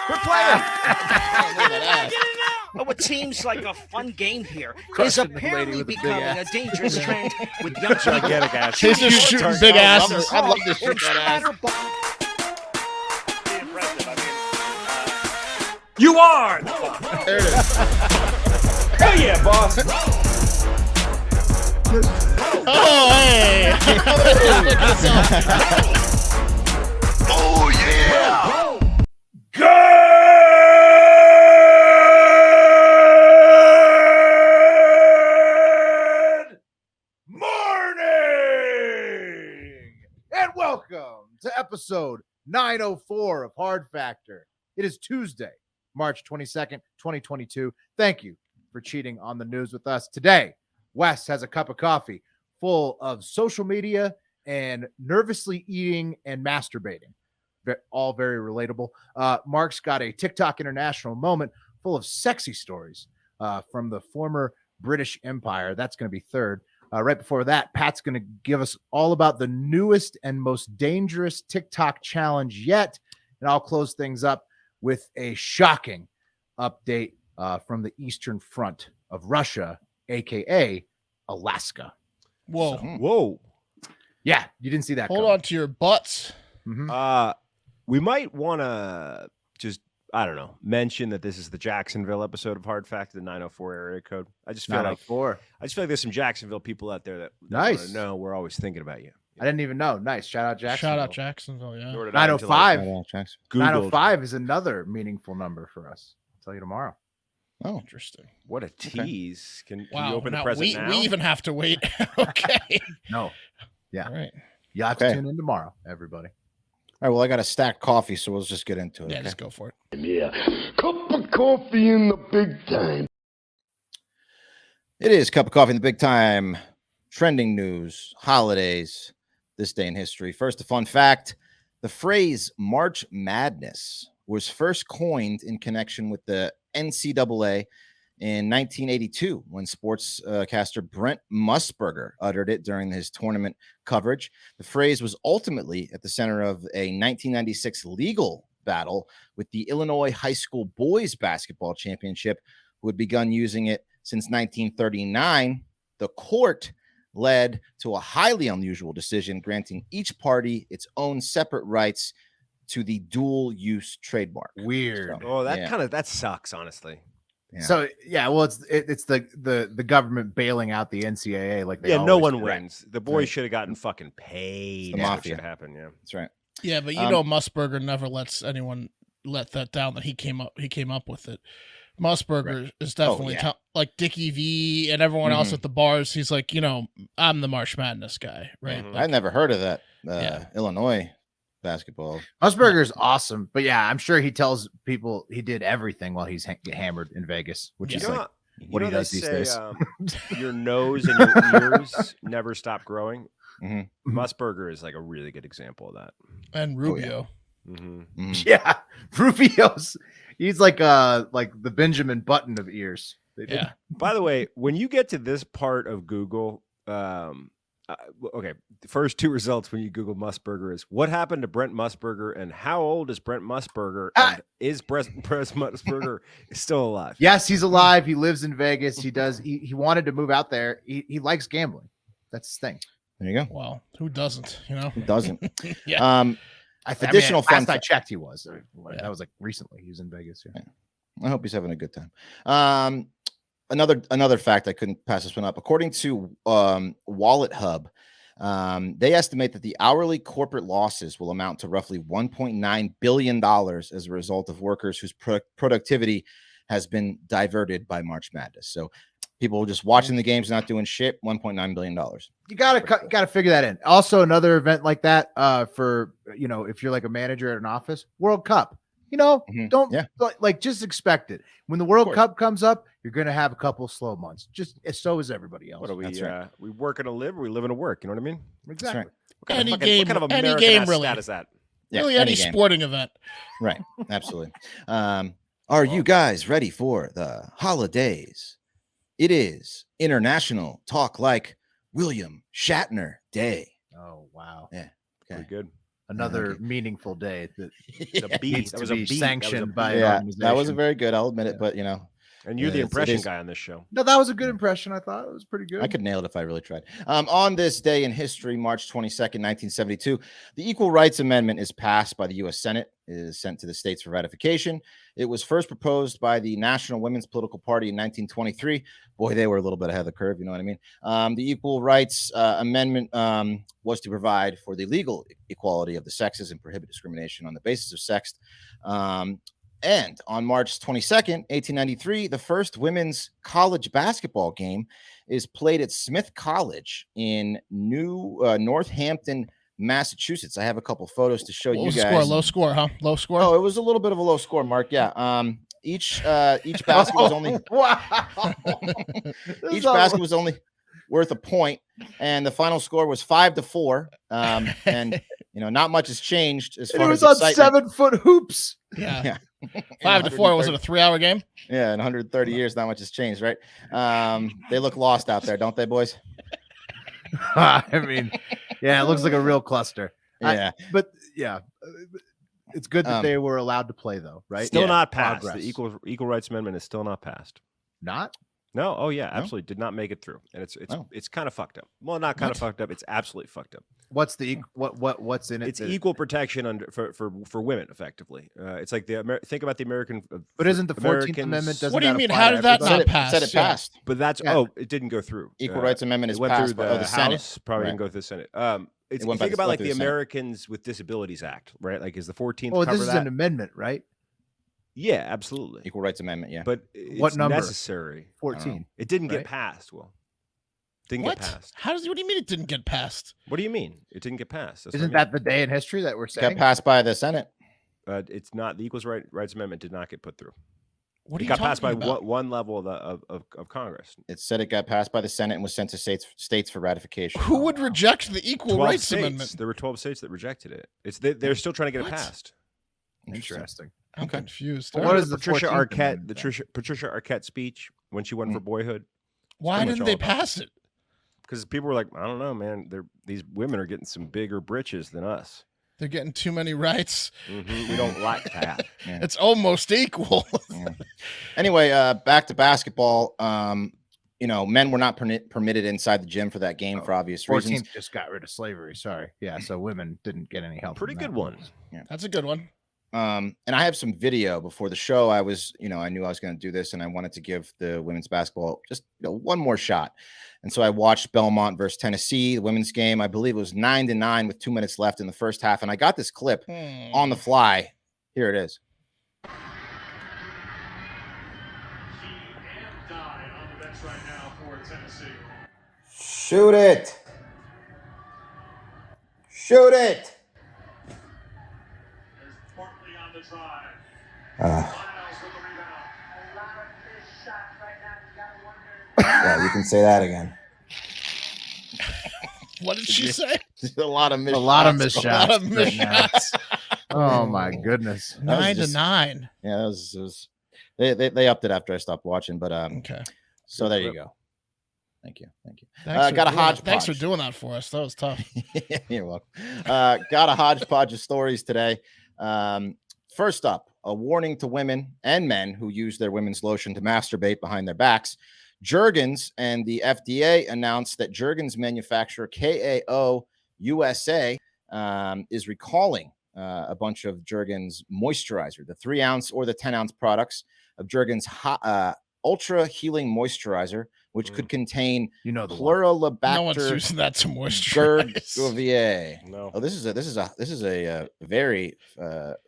We're playing. What seems like a fun game here is Crushing the lady apparently with the big becoming a ass. dangerous trend with young children. Gigantic ass. He's just shooting big asses. I love to shoot that ass. You are. There it is. Hell yeah, boss. Oh, hey. Oh yeah. Good morning and welcome to episode 904 of Hard Factor. It is Tuesday, March 22nd, 2022. Thank you for cheating on the news with us. Today, Wes has a cup of coffee full of social media and nervously eating and masturbating. All very relatable. Mark's got a TikTok international moment full of sexy stories from the former British Empire. That's going to be third. Right before that, Pat's going to give us all about the newest and most dangerous TikTok challenge yet. And I'll close things up with a shocking update from the Eastern Front of Russia, aka Alaska. Whoa. Whoa. Yeah, you didn't see that. Hold coming. on to your butts. Mhm. We might want to just, I don't know, mention that this is the Jacksonville episode of Hard Factor, the 904 area code. I just feel like 904. there's some Jacksonville people out there that Nice. want to know we're always thinking about you. I didn't even know. Nice. Shout out Jacksonville. Shout out Jacksonville, yeah. Nor did I until I 905. Googled 905 is another meaningful number for us. I'll tell you tomorrow. Oh, interesting. What a tease. Can Wow. you open the Now, present we now? even have to wait. Okay. No. Yeah. All right. You have to Okay. tune in tomorrow, everybody. All right, well, I got a stacked coffee, so we'll just get into it. Yeah, okay? just go for it. Yeah. Cup of coffee in the big time. It is Cup of Coffee in the Big Time. Trending news, holidays, this day in history. First, a fun fact. The phrase March Madness was first coined in connection with the NCAA in 1982 when sportscaster Brent Musburger uttered it during his tournament coverage. The phrase was ultimately at the center of a 1996 legal battle with the Illinois High School Boys Basketball Championship, who had begun using it since 1939. The court led to a highly unusual decision granting each party its own separate rights to the dual use trademark. Weird. Oh, that Yeah. that sucks, honestly. Yeah. So yeah, well, it's the government bailing out the NCAA like they Yeah, no always one do. wins. The boys Right. should have gotten fucking paid. The That's what mafia. should happen. Yeah. That's right. Yeah, but you Um, know Musburger never lets anyone let that down that he came up with it. Musburger is definitely yeah. like Dickie V and everyone else Mhm. at the bars. He's like, I'm the March Madness guy, right? Mhm. Like, I'd never heard of that. Yeah. Illinois basketball. Musburger's awesome, but yeah, I'm sure he tells people he did everything while he's hammered in Vegas, which Yeah. is You know like how- what you he know does they these say, days. Your nose and your ears never stop growing. Mhm. Musburger is like a really good example of that. and Rubio. Mm-hmm. Mhm. Yeah, Rubio's he's like the Benjamin Button of ears. They did- Yeah. By the way, when you get to this part of Google, okay, the first two results when you Google Musburger is what happened to Brent Musburger and how old is Brent Musburger and is Brent Musburger still alive? Yes, he's alive. He lives in Vegas. He does. He wanted to move out there. He likes gambling. That's his thing. There you go. Well, who doesn't? Who doesn't? Yeah. Additional fun last I fact. checked, he was. Yeah. That was like recently. He was in Vegas. Yeah. I hope he's having a good time. Another fact I couldn't pass this one up. According to Wallet Hub, they estimate that the hourly corporate losses will amount to roughly $1.9 billion as a result of workers whose productivity has been diverted by March Madness. So people just watching the games, not doing shit. $1.9 billion. You gotta figure that in. Also, another event like that for if you're like a manager at an office, World Cup. Mhm. Don't Yeah. like just expect it. When the World course. Cup comes up, you're gonna have a couple slow months. Just so is everybody else. What are we? That's right. We working to live, or we living to work? You know what I mean? Exactly. right. What kind Any of game- what kind of any American game, ass really. stat is that? Yeah, Really, any game. sporting event. Right. Absolutely. Are you guys ready for the holidays? It is International Talk Like William Shatner Day. Oh wow. Okay. Pretty good. another meaningful day that A B. needs That to was a be B. sanctioned by an Yeah, organization. that wasn't very good. I'll admit it, but And you're the It impression is. guy on this show. No, that was a good impression. I thought it was pretty good. I could nail it if I really tried. On this day in history, March 22nd, 1972, the Equal Rights Amendment is passed by the U.S. Senate. It is sent to the states for ratification. It was first proposed by the National Women's Political Party in 1923. Boy, they were a little bit ahead of the curve. You know what I mean? The Equal Rights Amendment was to provide for the legal equality of the sexes and prohibit discrimination on the basis of sex. And on March 22nd, 1893, the first women's college basketball game is played at Smith College in Northampton, Massachusetts. I have a couple photos to show What you was the guys. score? Low score, huh? Low score. Oh, it was a little bit of a low score, Mark. Yeah. Each basket was only wow. each basket was only worth a point, and the final score was 5-4. And not much has changed as And far it as was on excitement. 7-foot hoops. Yeah. Yeah. 5-4. Was it a 3-hour game? Yeah, in 130 years, not much has changed, right? They look lost out there, don't they, boys? I mean, yeah, it looks like a real cluster. Yeah. But it's good that they were allowed to play, though, right? Still Yeah. not passed. Progress. The Equal Rights Amendment is still not passed. Not? No. Oh yeah, No? absolutely did not make it through, and it's Oh. it's kind of fucked up. Well, not kind of fucked up. It's absolutely fucked up. What's the what's in it? It's equal protection for women, effectively. It's like think about the American. But isn't the 14th Americans- Amendment? Doesn't What do you that mean? apply How to did that everybody? not pass? Said it Yeah. passed. But that's Yeah. it didn't go through. Equal Rights Amendment is It went passed through by the Senate. House. Probably Right. didn't go through the Senate. It went by Think the- about went like through the the Senate. Americans with Disabilities Act, right? Like, is the 14th Oh, cover this is that? an amendment, right? Yeah, absolutely. Equal Rights Amendment, yeah. But it's What number? necessary. 14. It didn't Right? get passed. Well, didn't What? get passed. What do you mean it didn't get passed? What do you mean? It didn't get passed. That's what I Isn't mean. that the day in history that we're It saying? got passed by the Senate. It's not. The Equal Rights Amendment did not get put through. What are It you got passed by talking about? one level of Congress. It said it got passed by the Senate and was sent to states for ratification. Who would reject the Equal 12 Rights states. Amendment? There were 12 states that rejected it. They're still trying to get What? it passed. Interesting. I'm Okay. confused. Well, All what right. is the Patricia 14th Arquette? Amendment The then? Patricia Arquette speech when she won for Boyhood? Why pretty much didn't all they about it. pass it? Because people were like, I don't know, man. These women are getting some bigger britches than us. They're getting too many rights. We don't like that. Yeah. It's almost equal. Yeah. Anyway, back to basketball. Men were not permitted inside the gym for that game for obvious reasons. 14th just got rid of slavery. Sorry. Yeah, so women didn't get any help. Pretty from good that. one. That's a good one. And I have some video before the show. I knew I was going to do this, and I wanted to give the women's basketball just one more shot. And so I watched Belmont versus Tennessee, the women's game. I believe it was 9-9 with 2 minutes left in the first half. And I got this clip on the fly. Here it is. Shoot it. Shoot it. Yeah, you can say that again. What did she say? A lot of missed A lot of shots. missed A lot shots. of missed right now. shots. Oh my goodness. 9-9. Yeah, it was they upped it after I stopped watching, but Okay. so there you go. Thank you. Thanks for got a doing that. hodgepodge. Thanks for doing that for us. That was tough. You're welcome. Got a hodgepodge of stories today. First up, a warning to women and men who use their women's lotion to masturbate behind their backs. Jergens and the FDA announced that Jergens manufacturer KAO USA is recalling a bunch of Jergens moisturizer, the 3-ounce or the 10-ounce products of Jergens Ultra Healing Moisturizer, which could contain You know the one. Pluralobacter No one's using that to moisturize. Gergoviae. No. Oh, this is a very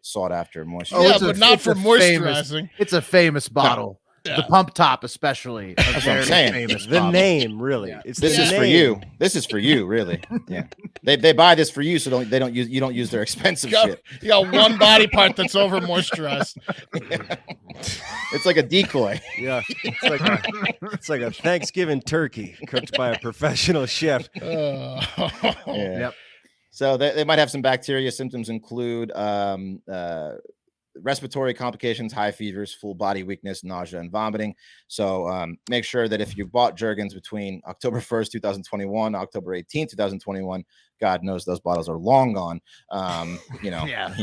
sought after moisturizer. Oh, Yeah, it's a- but not it's for a famous- moisturizing. It's a famous bottle. Yeah. The pump top, especially. A what I'm very saying. famous The bottle. name, really. Yeah. It's This the is for name. you. This is for you, really. Yeah, they buy this for you, so you don't use their expensive shit. You got one body part that's over moisturized. It's like a decoy. Yeah, it's like a Thanksgiving turkey cooked by a professional chef. Yeah. Yep. So they might have some bacteria. Symptoms include respiratory complications, high fevers, full body weakness, nausea, and vomiting. So make sure that if you bought Jergens between October 1st, 2021, October 18th, 2021, God knows those bottles are long gone. Yeah.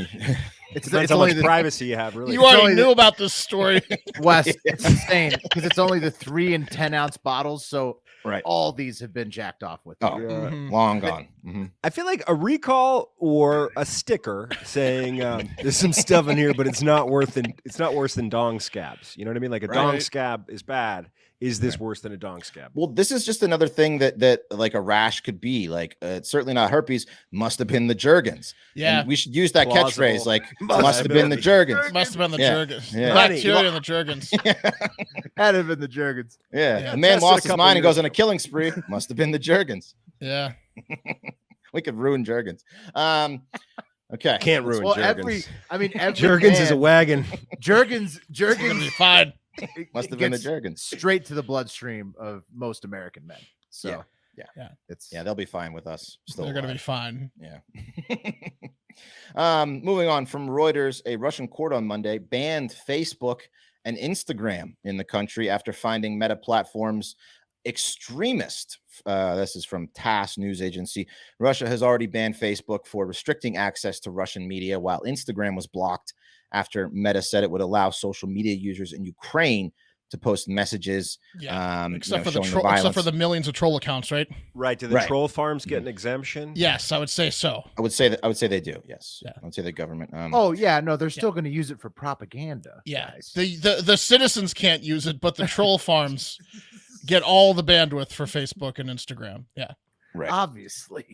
It's it's how only much the privacy you have, really. You already only knew about this story. Wes. It's insane because it's only the 3 and 10 ounce bottles. So Right. all these have been jacked off with. Oh, Yeah. Mhm. long gone. Mhm. I feel like a recall or a sticker saying there's some stuff in here, but it's not worse than dong scabs. You know what I mean? Like a dong Right. scab is bad. Is this worse than a dong scab? Well, this is just another thing that like a rash could be. Like it's certainly not herpes. Must have been the Jergens. Yeah. And we should use that Plausible. catchphrase. Like must have been the Jergens. Must have been the Yeah. Jergens. Yeah. The bacteria in the Jergens. Had it been the Jergens. Yeah, Yeah. the man Tested a lost his couple mind and years goes on a killing spree. Must have been the Jergens. Yeah. We could ruin Jergens. Okay. Can't ruin Well, Jergens. every Jergens is a man- wagon. Jergens. It's gonna be Jergens fine. Must have been the gets Jergens. straight to the bloodstream of most American men. So Yeah. it's Yeah, they'll be fine with us. Still They're gonna be alive. fine. Yeah. Moving on from Reuters, a Russian court on Monday banned Facebook and Instagram in the country after finding Meta platforms extremist. This is from TASS news agency. Russia has already banned Facebook for restricting access to Russian media, while Instagram was blocked after Meta said it would allow social media users in Ukraine to post messages. Yeah. Except for showing except for violence. the millions of troll accounts, right? Right. Do the Right. troll farms get an exemption? Yes, I would say so. I would say they do. Yes. Yeah. I would say the government. oh yeah, no, they're still going to use it for propaganda. Yeah. guys. The citizens can't use it, but the troll farms get all the bandwidth for Facebook and Instagram. Yeah. right. Obviously.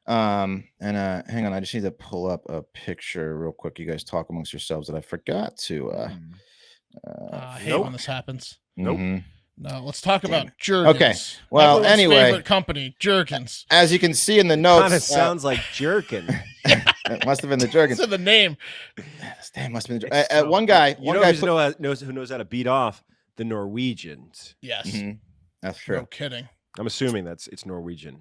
Hang on, I just need to pull up a picture real quick. You guys talk amongst yourselves that I forgot to I hate Nope. when this happens. Nope. mhm. No, let's talk Damn about Jergens. Okay, well, Everyone's anyway. favorite company, Jergens. As you can see in the Kind notes, of sounds like jerkin. it must have been the Jergens. It's in the name. Damn, must have been the one guy. You One know guy who knows how to beat off the Norwegians? Yes. Mhm, that's No true. kidding. I'm assuming it's Norwegian.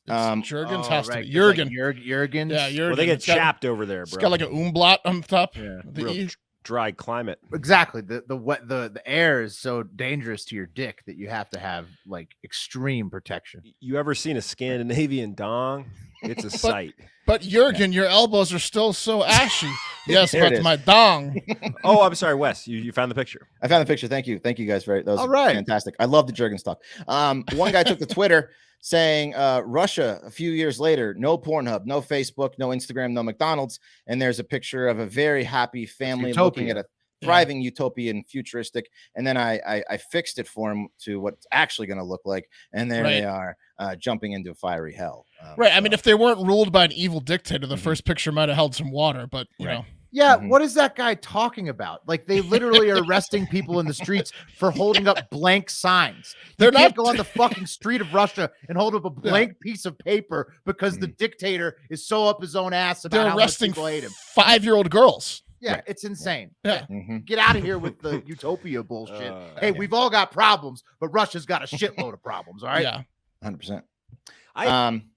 Jergens has to right, be. 'cause, like, Jurgen. Jurgens. Yeah, Jurgen. Well, they get It's got- chapped over there, It's bro. got like an umlaut on top. Yeah. The Real E. dry climate. Exactly. The air is so dangerous to your dick that you have to have like extreme protection. You ever seen a Scandinavian dong? It's a sight. But Jurgen, your elbows are still so ashy. Yes, There it but is. my dong. Oh, I'm sorry, Wes. You found the picture. I found the picture. Thank you guys. That was All right. fantastic. I love the Jergens talk. One guy took to Twitter saying Russia a few years later, no Pornhub, no Facebook, no Instagram, no McDonald's, and there's a picture of a very happy family looking utopia. at a thriving utopian futuristic, and then I fixed it for him to what it's actually going to look like, and there they are jumping into fiery hell. Right. I mean, if they weren't ruled by an evil dictator, Mm-hmm. the first picture might have held some water, but you know. Yeah, Mhm. what is that guy talking about? Like they literally are arresting people in the streets for holding up blank signs. They're You can't not- go on the fucking street of Russia and hold up a blank piece of paper because the dictator is so up his own ass about They're how much arresting people hate him. 5-year-old girls. Yeah, Right. it's insane. Yeah. Mhm. Get out of here with the utopia bullshit. Hey, yeah. we've all got problems, but Russia's got a shitload of problems. All right. Yeah. 100%.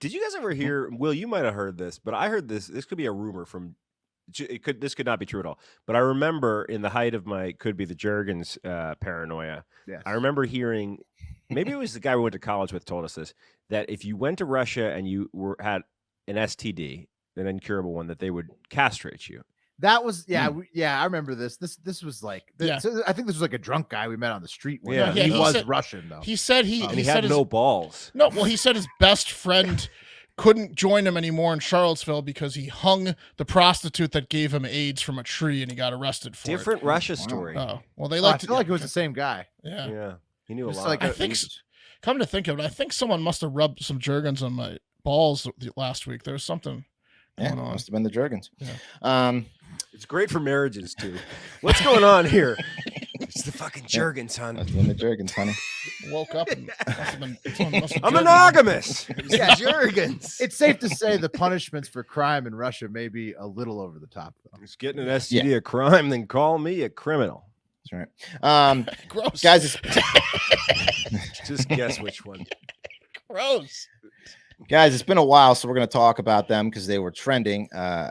Did you guys ever hear? Will, you might have heard this, but I heard this. This could be a rumor from. This could not be true at all. But I remember in the height of my could be the Jergens paranoia. Yes. I remember hearing. Maybe it was the guy we went to college with told us this, that if you went to Russia and you had an STD, an incurable one, that they would castrate you. That was I remember this. This was like Yeah. so I think this was like a drunk guy we met on the street. One Yeah. time. Yeah, he he was said- Russian though. He said And he said had his, no balls. No, well, he said his best friend couldn't join him anymore in Charlottesville because he hung the prostitute that gave him AIDS from a tree and he got arrested for Different Russia story. it. Oh, well, they I like to. feel like it was the same guy. Yeah. Yeah, he knew a Just lot. like I a- think. Come to think of it, I think someone must have rubbed some Jergens on my balls last week. There was something Yeah, going on. must have been the Jergens. Yeah. It's great for marriages too. What's going on here? It's the fucking Jergens, son. Must have been the Jergens, honey. Woke up and must have been. someone must have I'm Jergens. monogamous. It's Jergens. It's safe to say the punishments for crime in Russia may be a little over the top though. It's getting an STD a crime, then call me a criminal. That's right. Gross, Guys, Just guess which one. gross. Guys, it's been a while, so we're going to talk about them because they were trending.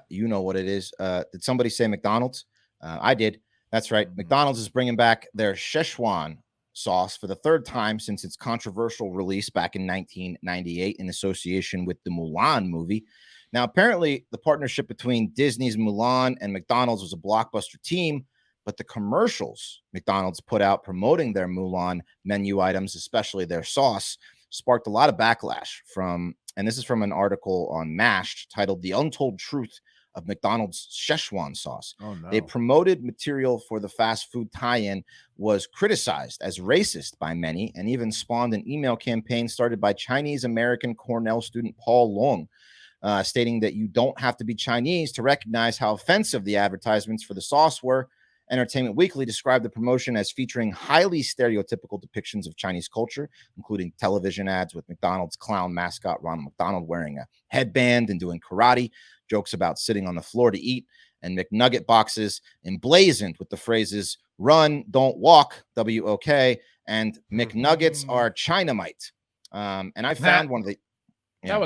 You know what it is. Did somebody say McDonald's? I did. That's right. McDonald's is bringing back their Szechuan sauce for the third time since its controversial release back in 1998 in association with the Mulan movie. Now, apparently, the partnership between Disney's Mulan and McDonald's was a blockbuster team, but the commercials McDonald's put out promoting their Mulan menu items, especially their sauce, sparked a lot of backlash from, and this is from an article on Mashed titled The Untold Truth of McDonald's Szechuan sauce. Oh, no. They promoted material for the fast food tie-in was criticized as racist by many and even spawned an email campaign started by Chinese-American Cornell student Paul Long, stating that you don't have to be Chinese to recognize how offensive the advertisements for the sauce were. Entertainment Weekly described the promotion as featuring highly stereotypical depictions of Chinese culture, including television ads with McDonald's clown mascot Ronald McDonald wearing a headband and doing karate, jokes about sitting on the floor to eat, and McNugget boxes emblazoned with the phrases "Run, don't walk," WOK, and "McNuggets are Chinamite." And I found one of the That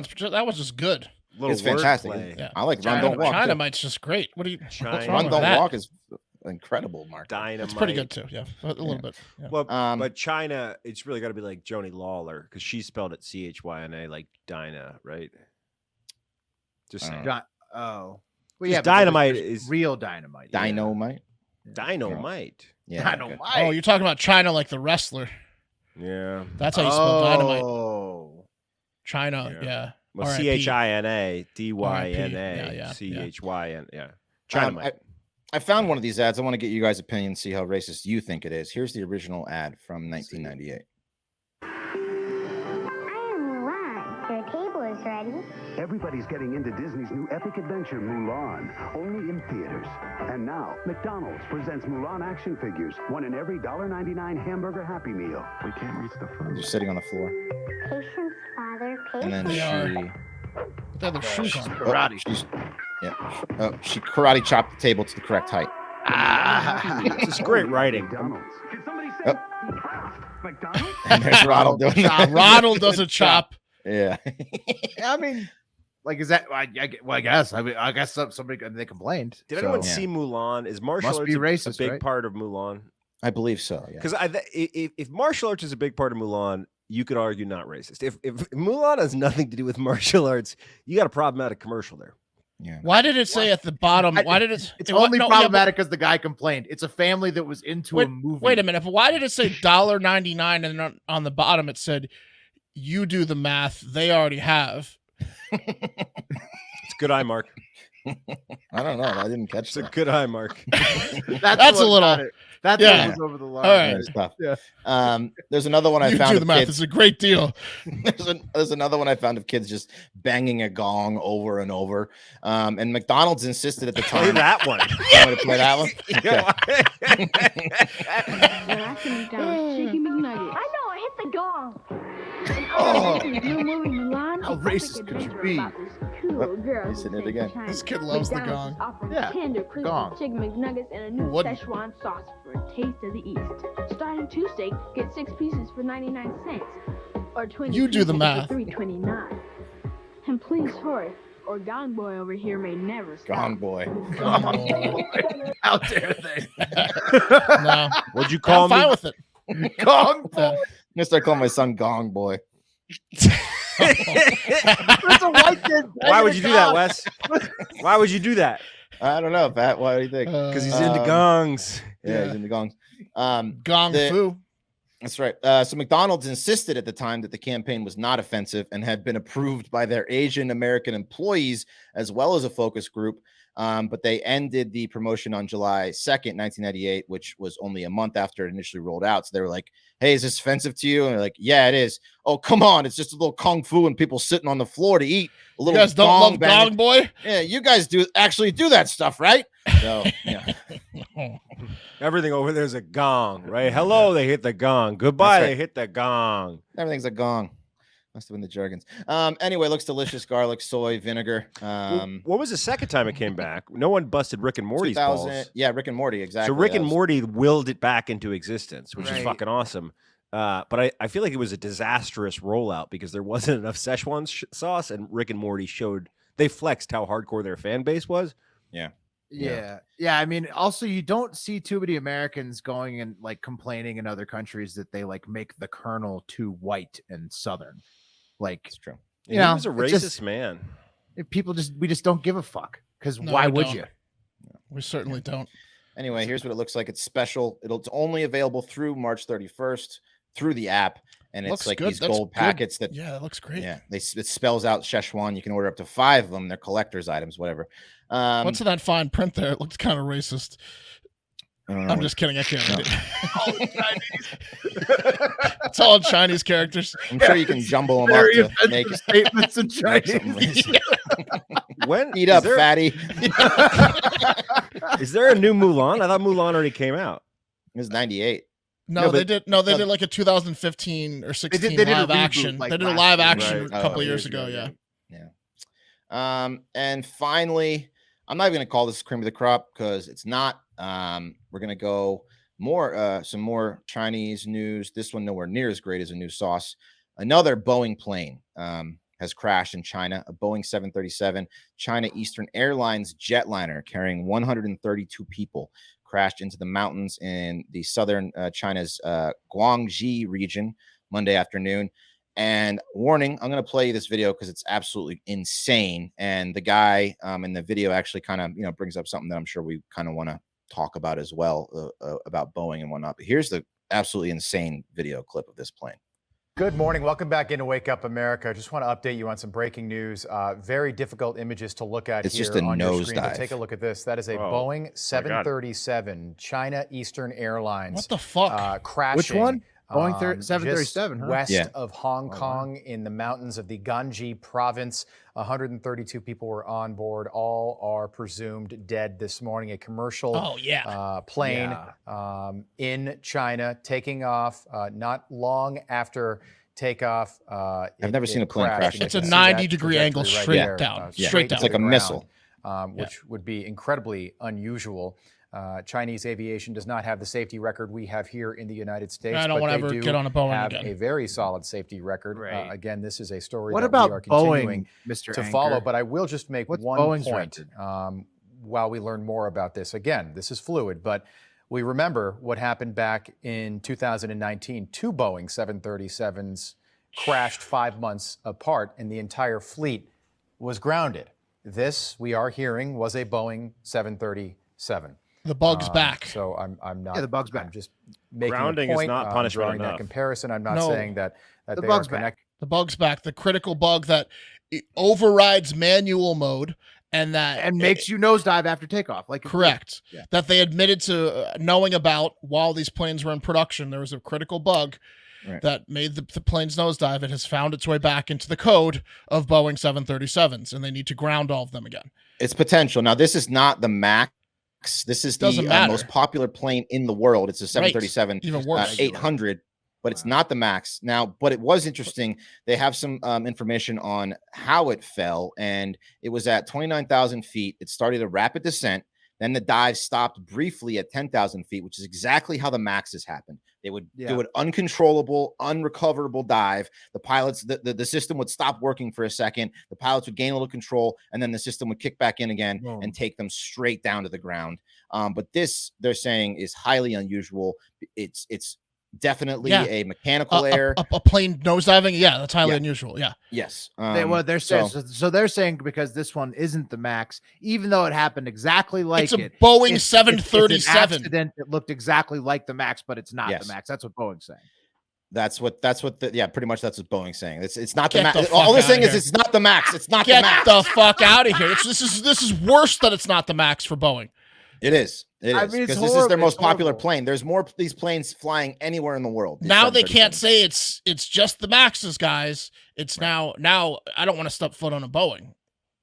was just good. it's fantastic. Play. I like "Run, don't walk." too. Dynamite's just great. What do you? What's wrong "Run, with don't that? walk" is incredible, Mark. Dynamite. It's pretty good too. Yeah, a little bit. Yeah. Well, but China, it's really got to be like Joni Lawler because she spelled it CHYNA, like Dinah, right? Just saying. Well, Just but dynamite there's is real dynamite. Dynamite. Dynamite. Yeah. Dynamite. Oh, you're talking about China like the wrestler. Yeah. That's how you spell dynamite. Oh. China, yeah. Well, R.I.P. CHINA, DYNA, Yeah. CHYN. Yeah. China. I found one of these ads. I want to get you guys' opinion, see how racist you think it is. Here's the original ad from 1998. I am Mulan. Your table is ready. Everybody's getting into Disney's new epic adventure, Mulan, only in theaters. And now, McDonald's presents Mulan action figures, one in every $1.99 hamburger Happy Meal. We can't reach the food. They're sitting on the floor. Patience, Father, And then patience. They have their shoes on. Karate. She karate chopped the table to the correct height. It's great writing. McDonald's. Can somebody say McDonald's? And there's Ronald doing that. Ronald does a chop. Yeah. I mean, like, is that? I guess. I guess somebody they complained. Did anyone Yeah. see Mulan? Is martial Must arts be a racist, big right? part of Mulan? I believe so. Yeah. Because if martial arts is a big part of Mulan, you could argue not racist. If Mulan has nothing to do with martial arts, you got a problematic commercial there. Yeah. Why did it say at the bottom? Why did it? It's it only no, problematic because the guy complained. It's a family that was into a movie. Wait a minute. But why did it say $1.99 and on the bottom it said, "You do the math. They already have." It's good eye, Mark. I don't know. I didn't catch It's a that. good eye, Mark. That's a little. That's Yeah. what was over the line. All right. That's tough. Yeah. There's another one I You found do of the math. kids. It's a great deal. There's another one I found of kids just banging a gong over and over. And McDonald's insisted at the Play time. that one. You want to play that one? Okay. Chicken McNugget. I know, I hit the gong. Oh. New movie Mulan. How racist could you be? Cool girl. He's hitting it again. This kid loves the McDonald's gong. is offering Yeah, tender, crispy gong. chicken McNuggets and a new Who wouldn't? Szechuan sauce for a taste of the East. Starting Tuesday, get 6 pieces for 99 cents, or 20 You do the pieces math. for $3.29. And please hurry, or Gone Boy over here may never stop. Gong boy. How dare they? No, What'd you call I'm fine me? with it. Gong. I'm gonna start calling my son Gong boy. That's a white kid. Why would you do that, Wes? Why would you do that? I don't know, Pat. Why do you think? Because he's Uh, into gongs. Yeah, he's in the gongs. Gong the- fu. That's right. So McDonald's insisted at the time that the campaign was not offensive and had been approved by their Asian American employees as well as a focus group. But they ended the promotion on July 2nd, 1998, which was only a month after it initially rolled out. So they were like, "Hey, is this offensive to you?" And they're like, "Yeah, it is." "Oh, come on. It's just a little kung fu and people sitting on the floor to eat. A You little guys don't gong love banging." Gong Boy? Yeah, you guys do actually do that stuff, right? So, yeah. Everything over there's a gong, right? Hello, they hit the gong. Goodbye, That's right. they hit the gong. Everything's a gong. Must have been the Jergens. Anyway, looks delicious. Garlic, soy, vinegar. What was the second time it came back? No one busted Rick and Morty's 2000 balls. Yeah, Rick and Morty, exactly. So Rick That and was- Morty willed it back into existence, which is Right. fucking awesome. But I feel like it was a disastrous rollout because there wasn't enough Szechuan sauce, and Rick and Morty they flexed how hardcore their fan base was. Yeah. Yeah. Yeah. I mean, also, you don't see too many Americans going and like complaining in other countries that they like make the colonel too white and southern. Like, It's true. He you know, was a it's racist just- man. we just don't give a fuck because No, why we would don't. you? We certainly don't. Anyway, here's what it looks like. It's special. It's only available through March 31st through the app, and it's Looks like good. these That's gold good. packets that Yeah, that looks great. yeah, it spells out Szechuan. You can order up to 5 of them. They're collector's items, whatever. What's in that fine print there? It looks kind of racist. I don't know I'm what- just kidding. I can't read Oh, it. It's all Chinese characters. I'm sure you can jumble them up Very to offensive make statements in make something Chinese. racist. When Eat is up, there, fatty. Is there a new Mulan? I thought Mulan already came out. It was 98. No, No, they but- did. No, they did like a 2015 or 16 they did a live reboot, action. like, They did a last live year. action Right. a couple Oh, of years years ago. ago, Yeah. And finally, I'm not even gonna call this cream of the crop because it's not. We're gonna go some more Chinese news. This one nowhere near as great as a new sauce. Another Boeing plane has crashed in China. A Boeing 737 China Eastern Airlines jetliner carrying 132 people crashed into the mountains in the southern China's Guangxi region Monday afternoon. And warning, I'm going to play you this video because it's absolutely insane. And the guy in the video actually kind of, brings up something that I'm sure we kind of want to talk about as well about Boeing and whatnot. But here's the absolutely insane video clip of this plane. Good morning. Welcome back into Wake Up America. Just want to update you on some breaking news. Very difficult images to look at It's here just a on your screen. But nosedive. take a look at this. That is a Oh, Boeing 737 China Eastern Airlines. What the fuck? Crashing. Which one? Boeing just 737, huh? west Yeah. of Hong wow. Kong in the mountains of the Ganji province. 132 people were on board. All are presumed dead this morning. A commercial Oh yeah. plane in China taking off not long after takeoff. I've never seen a plane crash and like you It's can a see that 90-degree angle trajectory straight there, down. Yeah. Straight to down. It's like the a missile. ground, which would be incredibly unusual. Chinese aviation does not have the safety record we have here in the United States. I don't but want to they ever do get on a Boeing have again. a very solid safety record. Right. Again, this is a story What that about we are continuing Boeing, Mr. to Anchor? follow. But I will just make What's one Boeing's point while we learn more about this. Again, this is fluid, but we remember what happened back in 2019. 2 Boeing 737s crashed 5 months apart, and the entire fleet was grounded. This, we are hearing, was a Boeing 737. The bug's back. So I'm not. Yeah, the bug's I'm back. just making Grounding a is point, not punishment drawing that enough. comparison. I'm not No. saying that The they bug's are back. connected. The bug's back. The critical bug that it overrides manual mode and that And makes you nosedive after takeoff. Like correct. Yeah. That they admitted to knowing about while these planes were in production. There was a critical bug Right. that made the plane's nosedive. It has found its way back into the code of Boeing 737s, and they need to ground all of them again. It's potential. Now, this is not the MAX. This is Doesn't the matter. most popular plane in the world. It's a 737 Even worse. 800, but it's not the MAX. Now, but it was interesting. They have some information on how it fell, and it was at 29,000 feet. It started a rapid descent. Then the dive stopped briefly at 10,000 feet, which is exactly how the MAXs happened. They would do an uncontrollable, unrecoverable dive. The pilots, the system would stop working for a second. The pilots would gain a little control, and then the system would kick back in again and take them straight down to the ground. But this, they're saying, is highly unusual. It's definitely a mechanical error. A plane nosediving. Yeah, that's highly Yeah. unusual. Yeah. Yes. they're saying, so they're saying because this one isn't the MAX, even though it happened exactly like It's a it. Boeing It's 737. an accident that looked exactly like the MAX, but it's not Yes. the MAX. That's what Boeing's saying. That's what pretty much that's what Boeing's saying. It's not the Get MAX. the All they're fuck saying outta is here. it's not the MAX. It's not Get the MAX. the fuck out of here. This is worse that it's not the MAX for Boeing. It is. It I is mean, it's because this is horrible. their most It's popular horrible. plane. There's more of these planes flying anywhere in the world. these Now they can't 737s. say it's just the Maxes, guys. It's now I don't want to step foot on a Boeing.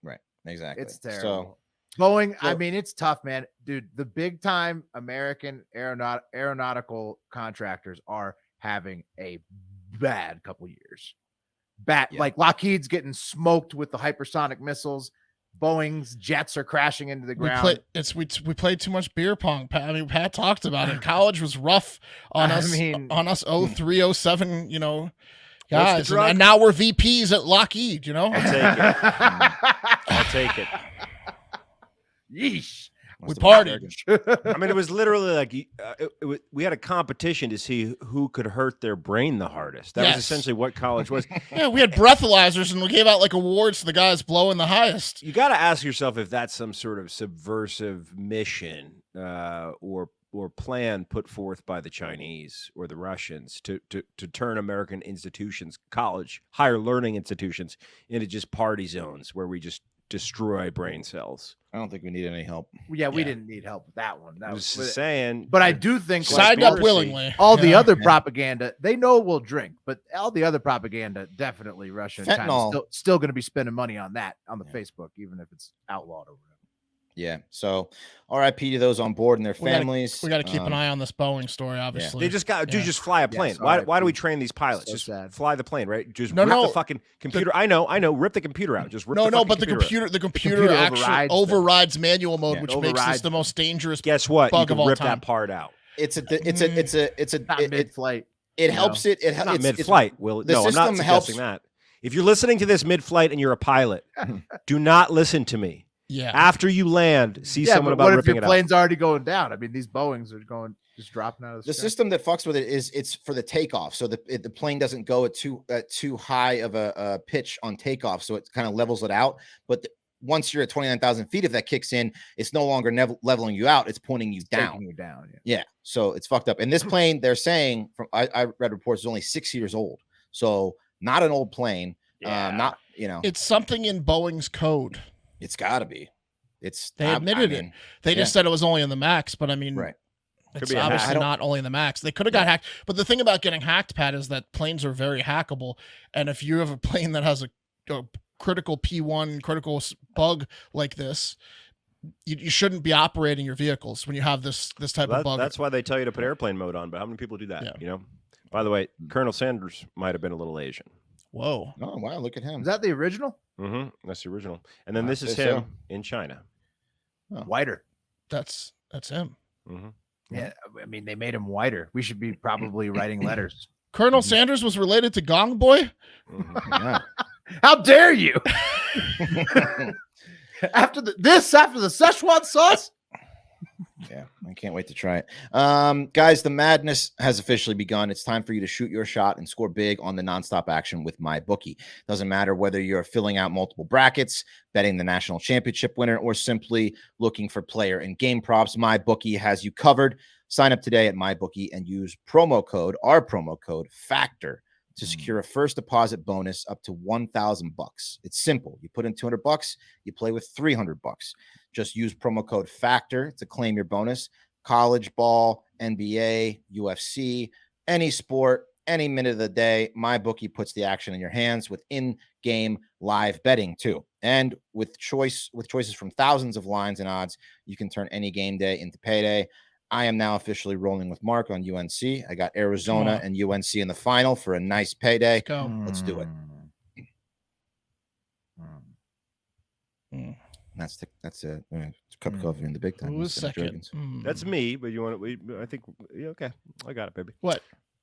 Right. Exactly. It's terrible. Boeing, I so- mean, it's tough, man. Dude, the big time American aeronautical contractors are having a bad couple years. Like Lockheed's getting smoked with the hypersonic missiles. Boeing's jets are crashing into the ground. We played too much beer pong. Pat, I mean, Pat talked about it. College was rough on I us. mean- on us 03, 07, What's guys, the drug? and now we're VPs at Lockheed. I'll take it. I'll take it. Yeesh. We partied. I mean, it was literally like we had a competition to see who could hurt their brain the hardest. That was essentially what college was. Yeah, we had breathalyzers and we gave out like awards to the guys blowing the highest. You got to ask yourself if that's some sort of subversive mission or plan put forth by the Chinese or the Russians to turn American institutions, college, higher learning institutions, into just party zones where we just destroy brain cells. I don't think we need any help. Yeah, we didn't need help with that one. That I was was saying, but I do think signed up willingly. All the other propaganda, they know we'll drink, but all the other propaganda, definitely Russia and China still going to be spending money on that on the Facebook, even if it's outlawed or whatever. Yeah. So RIP to those on board and their families. We got to keep an eye on this Boeing story, obviously. They just got just fly a plane. Why do we train these pilots? So just sad. fly the plane, right? Just rip the fucking computer. I know. Rip the computer out. Just rip but the computer actually overrides manual mode, which makes this the most dangerous. Guess what? Bug You of can all rip time. that part out. It's a mid-flight. It helps it. It not mid-flight. Will no, I'm not suggesting that. If you're listening to this mid-flight and you're a pilot, do not listen to me. Yeah. After you land, see someone about what if ripping your it plane's already going down? I mean, these Boeings are just dropping out of the system that fucks with it is it's for the takeoff, so the plane doesn't go at too high of a pitch on takeoff, so it kind of levels it out. But once you're at 29,000 feet, if that kicks in, it's no longer leveling you out; it's pointing you down. Taking you down. Yeah, so it's fucked up. And this plane, they're saying, I read reports, is only 6 years old, so not an old plane. Not it's something in Boeing's code. It's got to be. They admitted it. They just said it was only in the MAX, but I mean, it's obviously not only in the MAX. They could have got hacked. But the thing about getting hacked, Pat, is that planes are very hackable. And if you have a plane that has a critical P1 critical bug like this, you shouldn't be operating your vehicles when you have this type of bug. That's why they tell you to put airplane mode on. But how many people do that? Yeah. By the way, Colonel Sanders might have been a little Asian. Whoa! Oh wow! Look at him. Is that the original? Mm-hmm. That's the original. And then this is him in China. Oh. Whiter. That's him. Mm-hmm. Yeah, I mean, they made him whiter. We should be probably writing letters. Colonel Sanders was related to Gong Boy. Yeah. How dare you? after the Szechuan sauce. Yeah, I can't wait to try it. Guys, the madness has officially begun. It's time for you to shoot your shot and score big on the nonstop action with MyBookie. Doesn't matter whether you're filling out multiple brackets, betting the national championship winner, or simply looking for player and game props, MyBookie has you covered. Sign up today at MyBookie and use our promo code FACTOR to secure a first deposit bonus up to $1,000. It's simple. You put in $200, you play with $300. Just use promo code FACTOR to claim your bonus. College ball, NBA, UFC, any sport, any minute of the day, MyBookie puts the action in your hands with in-game live betting too. And with choices from thousands of lines and odds, you can turn any game day into payday. I am now officially rolling with Mark on UNC. I got Arizona and UNC in the final for a nice payday. Let's do it. That's a cup of coffee in the big time. Who's second? That's me, but you want to? I think okay. I got it, baby. What?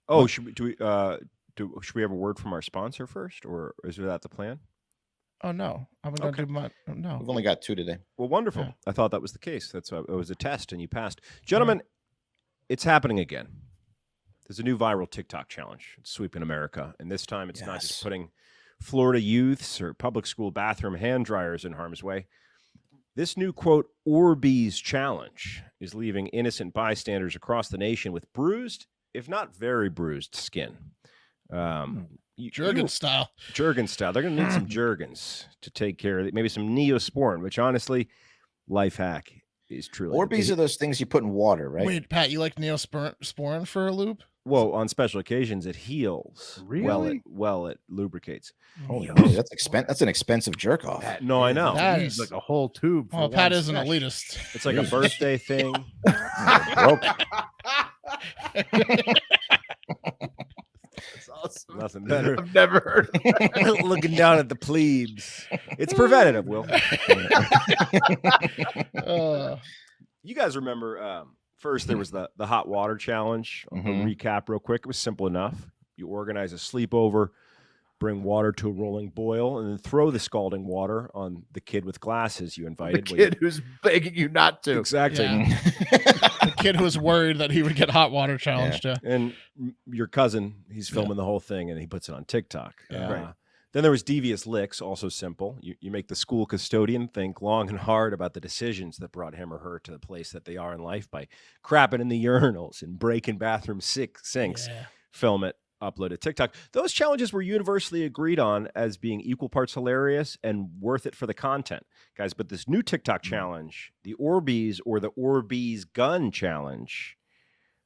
Oh, should we have a word from our sponsor first, or is that the plan? Oh no, I'm gonna do my no. We've only got 2 today. Well, wonderful. Yeah. I thought that was the case. It was a test, and you passed, gentlemen. It's happening again. There's a new viral TikTok challenge. It's sweeping America, and this time it's not just putting Florida youths or public school bathroom hand dryers in harm's way. This new, quote, Orbeez challenge is leaving innocent bystanders across the nation with bruised, if not very bruised, skin. Jergens style. Jergens style. They're going to need some Jergens to take care of it. Maybe some Neosporin, which honestly, life hack is truly. Orbeez are those things you put in water, right? Wait, Pat, you like Neosporin for a lube? Well, on special occasions, it heals. Really? Well, it lubricates. Holy moly, that's an expensive jerk off. No, I know. That is like a whole tube. Oh, Pat is an elitist. It's like a birthday thing. That's awesome. Nothing better. I've never heard of that. Looking down at the plebes. It's preventative, Will. You guys remember first there was the hot water challenge. I'll recap real quick. It was simple enough. You organize a sleepover. bring water to a rolling boil, and then throw the scalding water on the kid with glasses you invited. The kid who's begging you not to. Exactly. Yeah. The kid who was worried that he would get hot water challenged. Yeah. And your cousin, he's filming the whole thing, and he puts it on TikTok. Right. Then there was Devious Licks, also simple. You make the school custodian think long and hard about the decisions that brought him or her to the place that they are in life by crapping in the urinals and breaking bathroom sinks. Yeah. Film it, upload it TikTok. Those challenges were universally agreed on as being equal parts hilarious and worth it for the content, guys. But this new TikTok challenge, the Orbeez or the Orbeez gun challenge,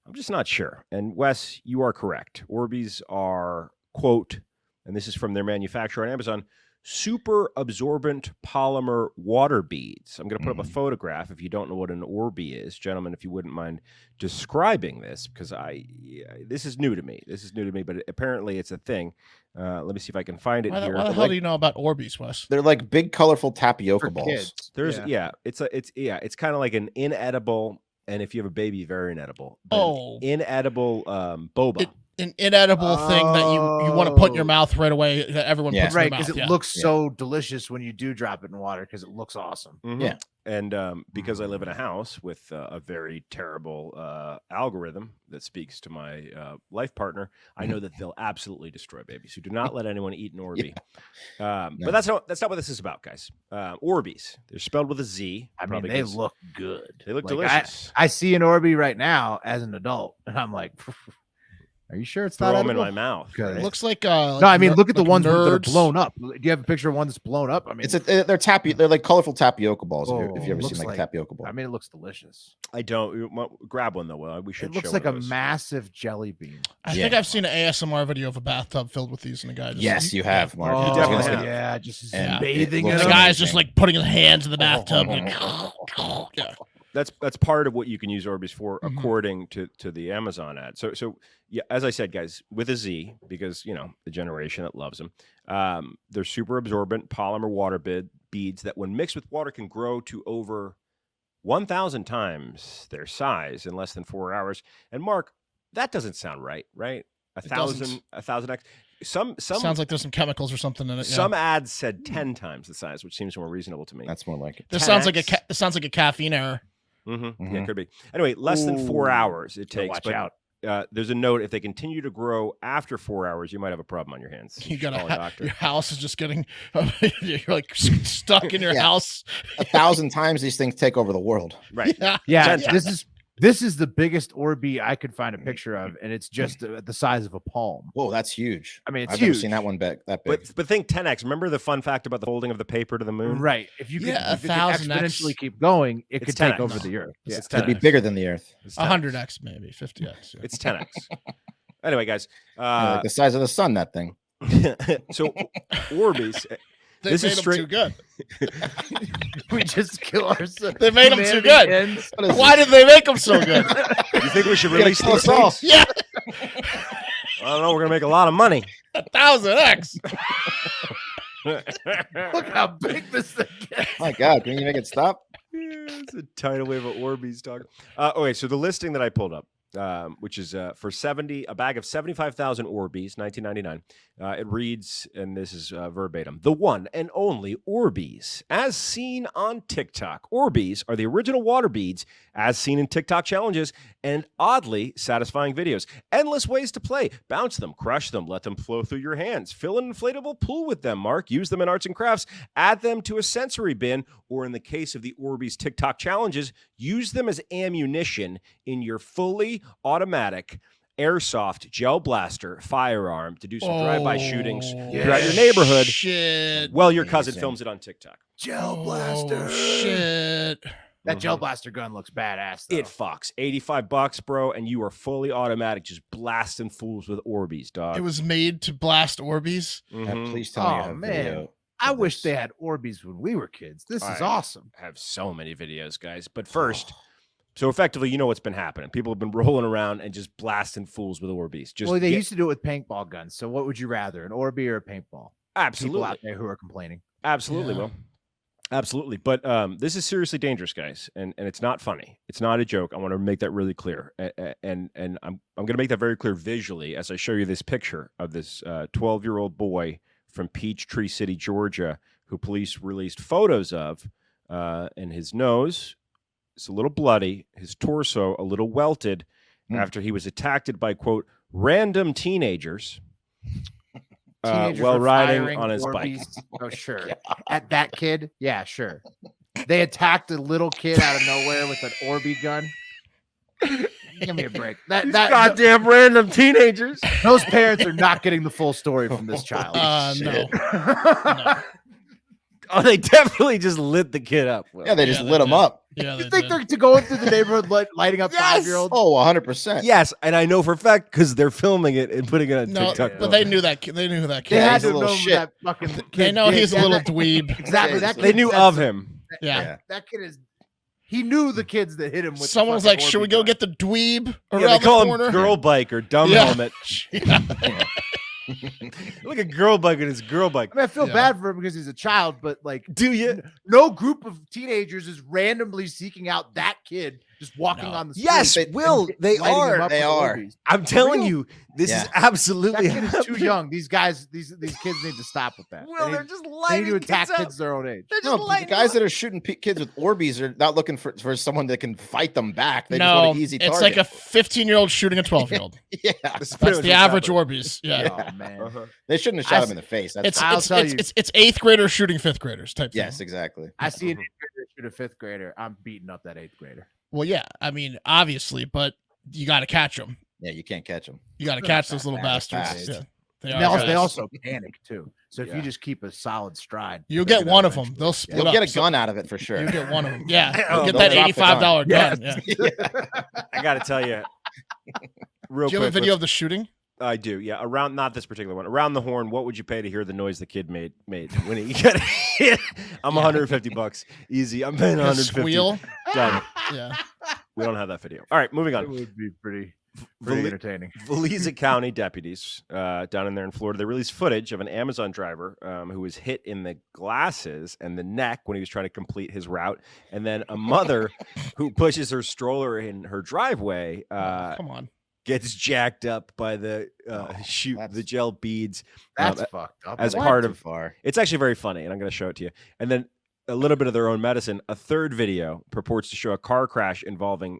I'm just not sure. And Wes, you are correct. Orbeez are, quote, and this is from their manufacturer on Amazon, super absorbent polymer water beads. I'm going to put up a photograph if you don't know what an Orbeez is. Gentlemen, if you wouldn't mind describing this, because this is new to me. But apparently it's a thing. Let me see if I can find it here. Why the hell do you know about Orbeez, Wes? They're like big, colorful tapioca For balls. kids. There's it's kind of like an inedible, and if you have a baby, very inedible. Inedible boba. An inedible thing that you want to put in your mouth right away. That everyone puts in their mouth. Because it looks so delicious when you do drop it in water because it looks awesome. Mm-hmm. Yeah. And because I live in a house with a very terrible algorithm that speaks to my life partner, I know that they'll absolutely destroy babies. So do not let anyone eat an Orbeez. But that's not what this is about, guys. Orbeez. They're spelled with a Z. I mean, they look good. They look delicious. I see an Orbeez right now as an adult, and I'm like, are you sure it's Throw not them in edible? my mouth. It looks like no, I mean, look at the ones that are Nerds. blown up. Do you have a picture of one that's blown up? I mean, they're like colorful tapioca balls. If you ever looks seen like tapioca ball, I mean, it looks delicious. I don't grab one though. Well, we should. It looks show like a one of those. massive jelly bean. I think I've seen an ASMR video of a bathtub filled with these, and the guy just yes, you have, Mark. Oh, You definitely have. yeah, just And bathing it in looks the them. guy's just like putting his hands in the bathtub. Yeah. That's part of what you can use Orbeez for, according to the Amazon ad. So yeah, as I said, guys, with a Z, because the generation that loves them, they're super absorbent polymer water beads that, when mixed with water, can grow to over 1,000 times their size in less than 4 hours. And Mark, that doesn't sound right? 1,000x. Some sounds like there's some chemicals or something in it. Yeah. Some ads said 10 times the size, which seems more reasonable to me. That's more like it. This sounds like a caffeine error. Mm-hmm. Yeah, it could be. Anyway, less than 4 hours it takes. Watch out. There's a note: if they continue to grow after 4 hours, you might have a problem on your hands. You should call a doctor. your house is just getting you're like stuck in your house. 1,000 times these things take over the world. Right. Yeah, this is the biggest Orbeez I could find a picture of, and it's just the size of a palm. Whoa, that's huge. I mean, it's I've huge. never seen that one that big. But think 10x. Remember the fun fact about the folding of the paper to the moon? Right. If you could 1,000x. exponentially keep going, it could take 10x. over the earth. Yeah. It's It'd 10x. be bigger than the Earth. It's 10x. 100x maybe 50x. Yeah. It's 10x. Anyway, guys. Like the size of the sun, that thing. So Orbeez. They This made is them straight. too good. We just kill ourselves. They made them too good. Ends. Why did they make them so good? You think we should release kill these us all. things? Yeah, I don't know. We're gonna make a lot of money. 1,000x. Look how big this thing is. My God, can you make it stop? It's a tidal wave of Orbeez talk. Okay, so the listing that I pulled up, which is for a bag of 75,000 Orbeez, $19.99. It reads, and this is verbatim: the one and only Orbeez, as seen on TikTok. Orbeez are the original water beads, as seen in TikTok challenges and oddly satisfying videos. Endless ways to play: bounce them, crush them, let them flow through your hands, fill an inflatable pool with them. Mark, use them in arts and crafts, add them to a sensory bin, or in the case of the Orbeez TikTok challenges, use them as ammunition in your fully automatic airsoft gel blaster firearm to do some drive-by shootings throughout your neighborhood. Shit. Well, your cousin films it on TikTok. Gel blaster. Shit. That gel blaster gun looks badass, though. It fucks. $85, bro, and you are fully automatic, just blasting fools with Orbeez, dog. It was made to blast Orbeez. Please tell me you Oh, have man. video. I wish they had Orbeez when we were kids. This is awesome. I have so many videos, guys. But first, so effectively, you know what's been happening. People have been rolling around and just blasting fools with Orbeez. Well, they used to do it with paintball guns. So what would you rather, an Orbeez or a paintball? Absolutely. People out there who are complaining. Absolutely, Yeah. Will. Absolutely. But this is seriously dangerous, guys. And it's not funny. It's not a joke. I want to make that really clear. And I'm going to make that very clear visually as I show you this picture of this 12-year-old boy from Peachtree City, Georgia, who police released photos of. And his nose is a little bloody, his torso a little welted after he was attacked by, quote, random teenagers. While riding on his bike. Oh, sure. At that kid? Yeah, sure. They attacked a little kid out of nowhere with an Orbeez gun. Give me a break. That goddamn random teenagers. Those parents are not getting the full story from this child. No. Oh, they definitely just lit the kid up. Will. Yeah, they just lit him up. Yeah, you think they're going through the neighborhood lighting up 5-year-olds? Oh, 100%. Yes, and I know for a fact because they're filming it and putting it on TikTok. But they knew that. They knew who that kid. They had was. to know that fucking kid. They know he's a little dweeb. Exactly. That they knew of him. Yeah. That kid is. He knew the kids that hit him with. Someone was like, "Should we go get the dweeb around they call the corner?" him girl bike or dumb helmet. Look at girl bike and his girl bike. I mean, I feel bad for him because he's a child, but like, do you? No group of teenagers is randomly seeking out that kid just walking on the street. Yes, Will, they are. They are. I'm telling you, this is absolutely. That kid is too young. These guys, these kids need to stop with that. Well, they're just lighting they need to attack kids kids their own age. No, the guys that are shooting kids with Orbeez are not looking for someone that can fight them back. They just want an easy target. It's like a 15-year-old shooting a 12-year-old. Yeah, that's the average Orbeez. Yeah. Oh man, they shouldn't have shot him in the face. It's 8th graders shooting 5th graders type. Yes, thing. exactly. I see an 8th grader shoot a 5th grader. I'm beating up that 8th grader. Well, yeah, I mean, obviously, but you got to catch them. Yeah, you can't catch them. You got to catch those little bastards. Yeah. They also panic too. So if you just keep a solid stride, you'll get one of them. They'll split You'll up. get a gun out of it for sure. You'll get one of them. Yeah, you'll get they'll that $85 gun. Yeah. I got to tell you, real quick. Do you have a video of the shooting? I do. Yeah, around not this particular one. Around the horn. What would you pay to hear the noise the kid made when he got hit? I'm $150 easy. I'm paying $150. Squeal. Done. Yeah. We don't have that video. All right, moving on. It would be pretty entertaining. Valiza County deputies down in there in Florida, they released footage of an Amazon driver who was hit in the glasses and the neck when he was trying to complete his route, and then a mother who pushes her stroller in her driveway. Come on. Gets jacked up by the the gel beads. That's fucked up. As part of it's actually very funny, and I'm going to show it to you. And then a little bit of their own medicine. A third video purports to show a car crash involving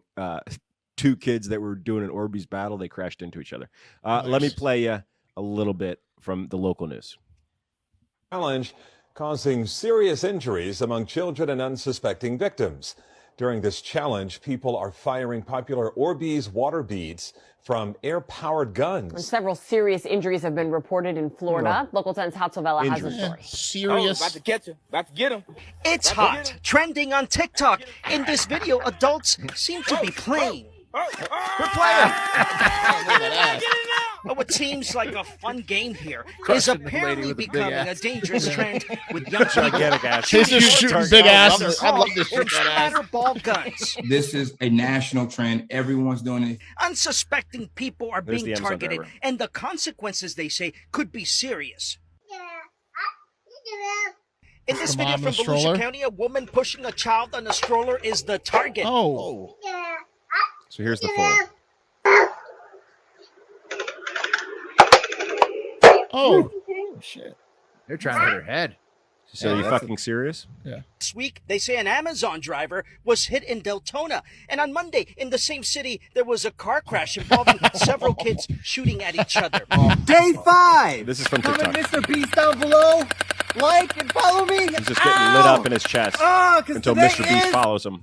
2 kids that were doing an Orbeez battle. They crashed into each other. Nice. Let me play you a little bit from the local news. Challenge causing serious injuries among children and unsuspecting victims. During this challenge, people are firing popular Orbeez water beads from air-powered guns. Several serious injuries have been reported in Florida. Local 10's Hatzovella has the story. Serious. About to catch him. About to get him. It's hot. Trending on TikTok. In this video, adults seem to be playing. We're playing. What seems like a fun game here is apparently becoming a dangerous trend with young people. He's just shooting big asses. I love this shit. Splatterball guns. This is a national trend. Everyone's doing it. Unsuspecting people are There's being the Amazon targeted, driver. and the consequences, they say, could be serious. In this Come video on, from the Volusia stroller. County, a woman pushing a child on a stroller is the target. Oh. So here's the full. Oh. Shit. They're trying to hit her head. So are you fucking serious? This week, they say an Amazon driver was hit in Deltona. And on Monday, in the same city, there was a car crash involving several kids shooting at each other. Day 5. This is from TikTok. Comment Mr. Beast down below. Like and follow me. He's just getting lit up in his chest until today Mr. Beast is- follows him.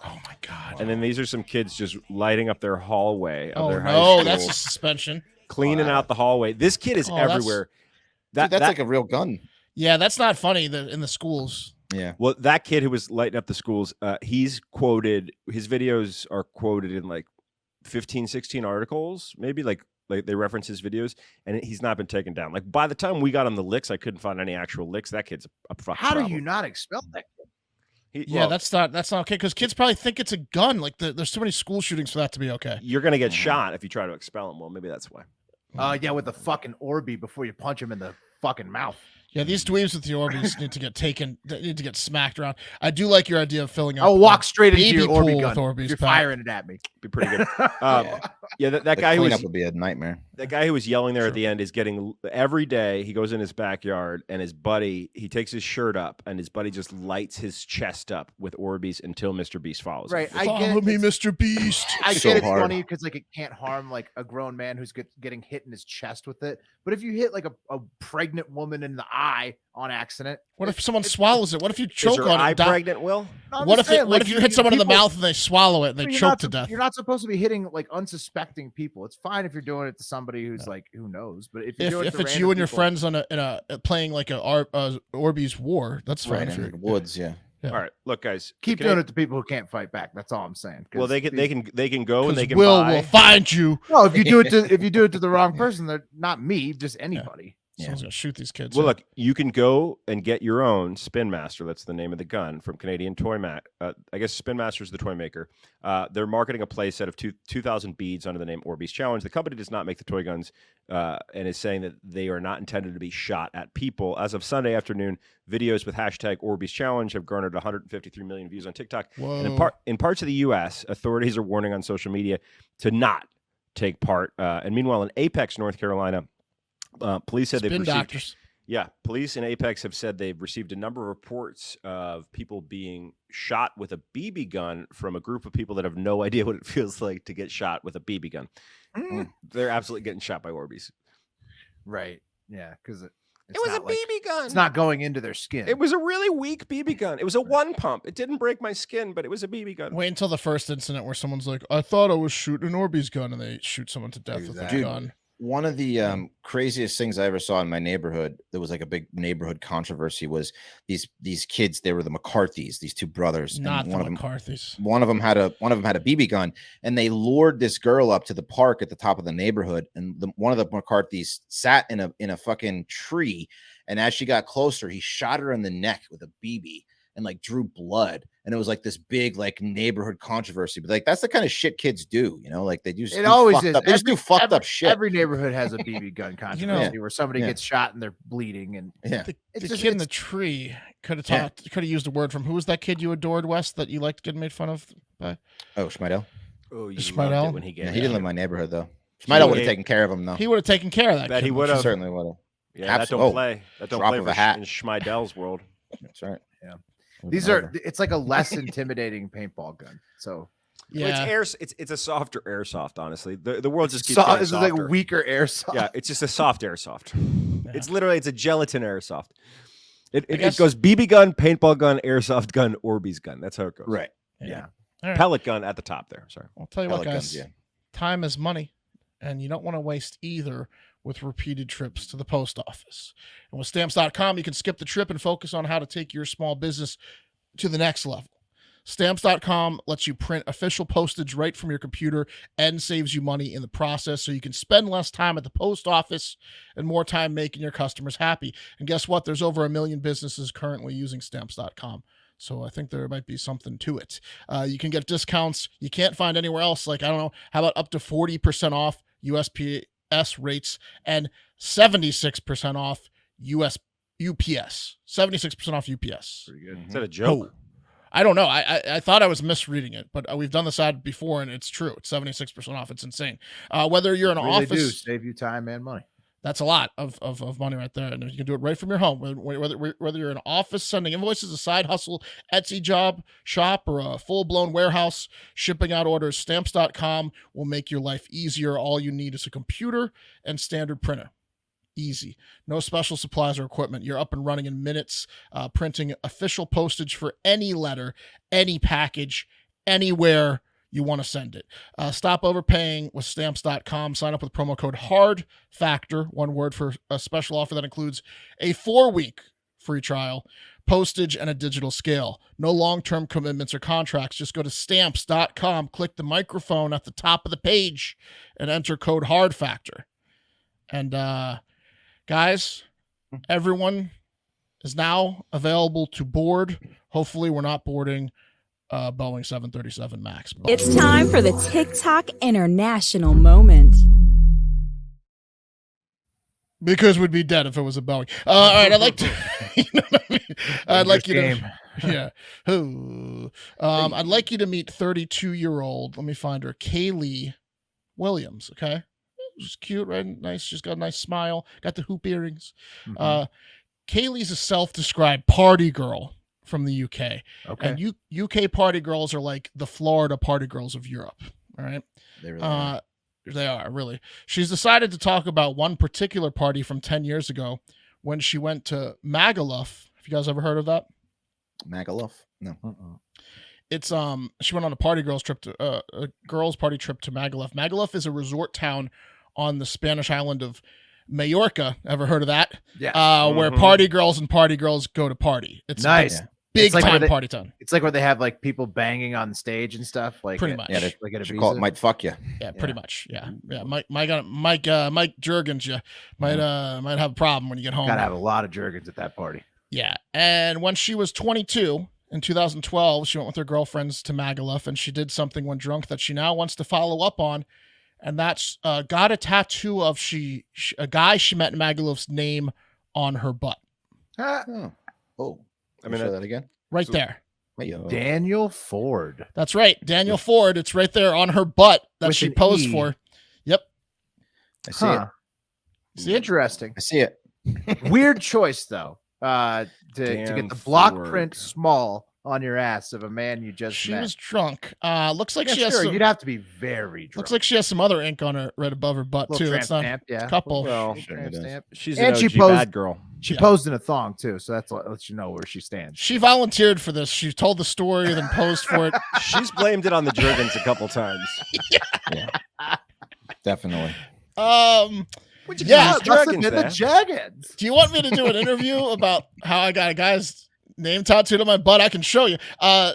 Oh my God. And then these are some kids just lighting up their hallway of Oh their high no, school, that's a suspension. cleaning out the hallway. This kid is that's- everywhere. Dude, that's like a real gun. Yeah, that's not funny in the schools. Yeah. Well, that kid who was lighting up the schools, he's quoted, his videos are quoted in like 15, 16 articles, maybe like they reference his videos, and he's not been taken down. Like by the time we got on the licks, I couldn't find any actual licks. That kid's a fucking How do problem. you not expel that kid? Yeah, that's not okay because kids probably think it's a gun. Like there's too many school shootings for that to be okay. You're gonna get shot if you try to expel him. Well, maybe that's why. Yeah, with a fucking Orbeez before you punch him in the fucking mouth. Yeah, these dweebs with the Orbeez need to get taken. They need to get smacked around. I do like your idea of filling up. I'll walk straight into your pool Orbeez gun. with Orbeez. You're firing it at me. Be pretty good. That guy who was would be a nightmare. That guy who was yelling there at the end is getting every day. He goes in his backyard and his buddy. He takes his shirt up and his buddy just lights his chest up with Orbeez until Mr. Beast follows. Right. him. Follow me, Mr. Beast. I get it's funny because like it can't harm like a grown man who's getting hit in his chest with it. But if you hit like a pregnant woman in the eye on accident, what if someone swallows it? What if you choke on eye it? pregnant, Will? No, What if you hit someone in the mouth and they swallow it and they you're choke not to death? You're not supposed to be hitting like unsuspecting people. It's fine if you're doing it to somebody who's like who knows. But if it's you and your friends on a playing like a Orbeez war, that's fine. Right, in the woods, yeah. All right, look, guys, keep doing it to people who can't fight back. That's all I'm saying. Well, they can go and they can Will buy. will find you. No, if you do it to the wrong person, they're not me, just anybody. Someone's gonna shoot these kids. Well, look, you can go and get your own Spin Master. That's the name of the gun from Canadian Toy I guess Spin Master is the toy maker. They're marketing a play set of 2,000 beads under the name Orbeez Challenge. The company does not make the toy guns and is saying that they are not intended to be shot at people. As of Sunday afternoon, videos with hashtag Orbeez Challenge have garnered 153 million views on TikTok. And in parts of the U.S., authorities are warning on social media to not take part. And meanwhile, in Apex, North Carolina, police said they've received. Doctors. Yeah, police in Apex have said they've received a number of reports of people being shot with a BB gun from a group of people that have no idea what it feels like to get shot with a BB gun. They're absolutely getting shot by Orbeez. Right. Yeah, because it was a BB gun. It's not going into their skin. It was a really weak BB gun. It was a one pump. It didn't break my skin, but it was a BB gun. Wait until the first incident where someone's like, "I thought I was shooting an Orbeez gun," and they shoot someone to death with a gun. One of the craziest things I ever saw in my neighborhood, there was like a big neighborhood controversy, was these kids. They were the McCarthys, these two brothers. Not and the one McCarthys. One of them had a BB gun, and they lured this girl up to the park at the top of the neighborhood. And one of the McCarthys sat in a fucking tree, and as she got closer, he shot her in the neck with a BB and like drew blood. And it was like this big like neighborhood controversy. But like that's the kind of shit kids do, you know, like they do. It always is. They just do fucked up shit. Every neighborhood has a BB gun controversy where somebody gets shot and they're bleeding. And the kid in the tree could have used a word from who was that kid you adored, Wes, that you liked getting made fun of by? Oh, Schmeidel. Oh, you Schmeidel? loved it when he he didn't live in my neighborhood though. Schmeidel would have taken care of him though. He would have taken care of that. Bet kid, he would have. Certainly would have. Yeah, that don't play. That don't play of a hat in Schmeidel's world. That's right. Yeah. It's like a less intimidating paintball gun. So yeah, well, it's a softer airsoft. Honestly, the world just keeps getting it's softer. like weaker airsoft. Yeah, it's just a soft airsoft. Yeah. It's a gelatin airsoft. It goes BB gun, paintball gun, airsoft gun, Orbeez gun. That's how it goes. Right. Yeah. Right. Pellet gun at the top there. Sorry. I'll tell you what, Pellet guys. guns, Time is money, and you don't want to waste either with repeated trips to the post office. And with Stamps.com, you can skip the trip and focus on how to take your small business to the next level. Stamps.com lets you print official postage right from your computer and saves you money in the process, so you can spend less time at the post office and more time making your customers happy. And guess what? There's over 1 million businesses currently using Stamps.com. So I think there might be something to it. You can get discounts you can't find anywhere else. Like, I don't know, how about up to 40% off USPS rates and 76% off UPS. 76% off UPS. Pretty good. Is that a joke? I don't know. I thought I was misreading it, but we've done this ad before, and it's true. It's 76% off. It's insane. Whether you're in an office, do save you time and money. That's a lot of money right there, and you can do it right from your home. Whether you're in an office sending invoices, a side hustle, Etsy job, shop, or a full-blown warehouse shipping out orders, Stamps.com will make your life easier. All you need is a computer and standard printer. Easy. No special supplies or equipment. You're up and running in minutes, printing official postage for any letter, any package, anywhere you want to send it. Stop overpaying with Stamps.com. Sign up with promo code HARDFACTOR, one word, for a special offer that includes a 4-week free trial, postage, and a digital scale. No long-term commitments or contracts. Just go to Stamps.com, click the microphone at the top of the page, and enter code HARDFACTOR. And guys, everyone is now available to board. Hopefully we're not boarding Boeing 737 MAX. It's time for the TikTok International Moment. Because we'd be dead if it was a Boeing. All right, I'd like to. You know what I mean? I'd like you to. Yeah. I'd like you to meet 32-year-old. Let me find her. Kaylee Williams. Okay. She's cute, right? Nice. She's got a nice smile. Got the hoop earrings. Kaylee's a self-described party girl from the UK. Okay. And UK party girls are like the Florida party girls of Europe. All right. They really are. They are, really. She's decided to talk about one particular party from 10 years ago when she went to Magaluf. Have you guys ever heard of that? Magaluf? No. It's she went on a party girls trip to a girls party trip to Magaluf. Magaluf is a resort town on the Spanish island of Majorca. Ever heard of that? Yeah. Where party girls and party girls go to party. It's nice. Big time party town. It's like where they have like people banging on stage and stuff. Like pretty much. Yeah, like at a call it might fuck you. Yeah, pretty much. Yeah. Mike Jergens, you might have a problem when you get home. Gotta have a lot of Jergens at that party. Yeah. And when she was 22 in 2012, she went with her girlfriends to Magaluf, and she did something when drunk that she now wants to follow up on, and that's got a tattoo of a guy she met in Magaluf's name on her butt. Oh. I mean, that again. Right there. Daniel Ford. That's right. Daniel Ford. It's right there on her butt that she posed for. Yep. I see it. It's interesting. I see it. Weird choice, though, to get the block print small on your ass of a man you just met. She was drunk. Looks like she has you'd have to be very drunk. Looks like she has some other ink on her right above her butt, too. It's not a couple. Well, she's an and OG bad girl. She posed in a thong, too, so that's what lets you know where she stands. She volunteered for this. She told the story, then posed for it. She's blamed it on the Jergens a couple times. Yeah. Definitely. The Jergens. Do you want me to do an interview about how I got a guy's name tattooed on my butt? I can show you.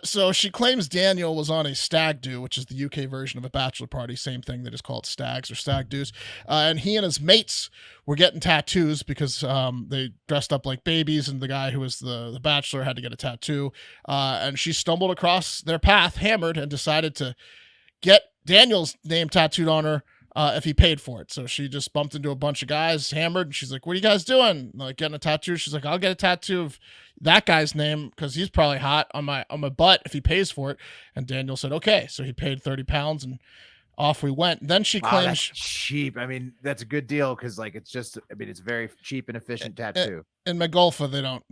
So she claims Daniel was on a stag do, which is the UK version of a bachelor party. Same thing. They just call it stags or stag do's. And he and his mates were getting tattoos because they dressed up like babies, and the guy who was the bachelor had to get a tattoo. And she stumbled across their path, hammered, and decided to get Daniel's name tattooed on her if he paid for it. So she just bumped into a bunch of guys, hammered, and she's like, "What are you guys doing?" Like, getting a tattoo. She's like, "I'll get a tattoo of that guy's name because he's probably hot on my butt if he pays for it." And Daniel said, "Okay." So he paid £30 and off we went. Then she claims that's cheap. I mean, that's a good deal because like it's very cheap and efficient tattoo. In Magolfa, they don't,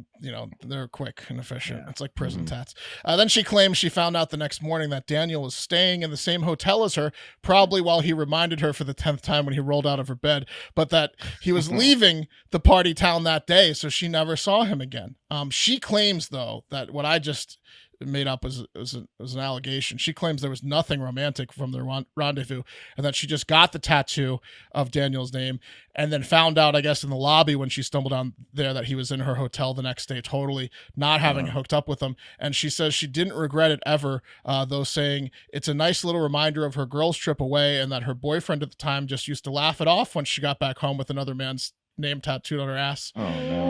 they're quick and efficient. It's like prison tats. Then she claims she found out the next morning that Daniel was staying in the same hotel as her, probably while he reminded her for the 10th time when he rolled out of her bed, but that he was leaving the party town that day, so she never saw him again. She claims, though, that what I just made up as an allegation. She claims there was nothing romantic from their rendezvous, and that she just got the tattoo of Daniel's name and then found out, I guess, in the lobby when she stumbled down there that he was in her hotel the next day, totally not having hooked up with him. And she says she didn't regret it ever, though, saying it's a nice little reminder of her girls' trip away, and that her boyfriend at the time just used to laugh it off when she got back home with another man's name tattooed on her ass. Oh no.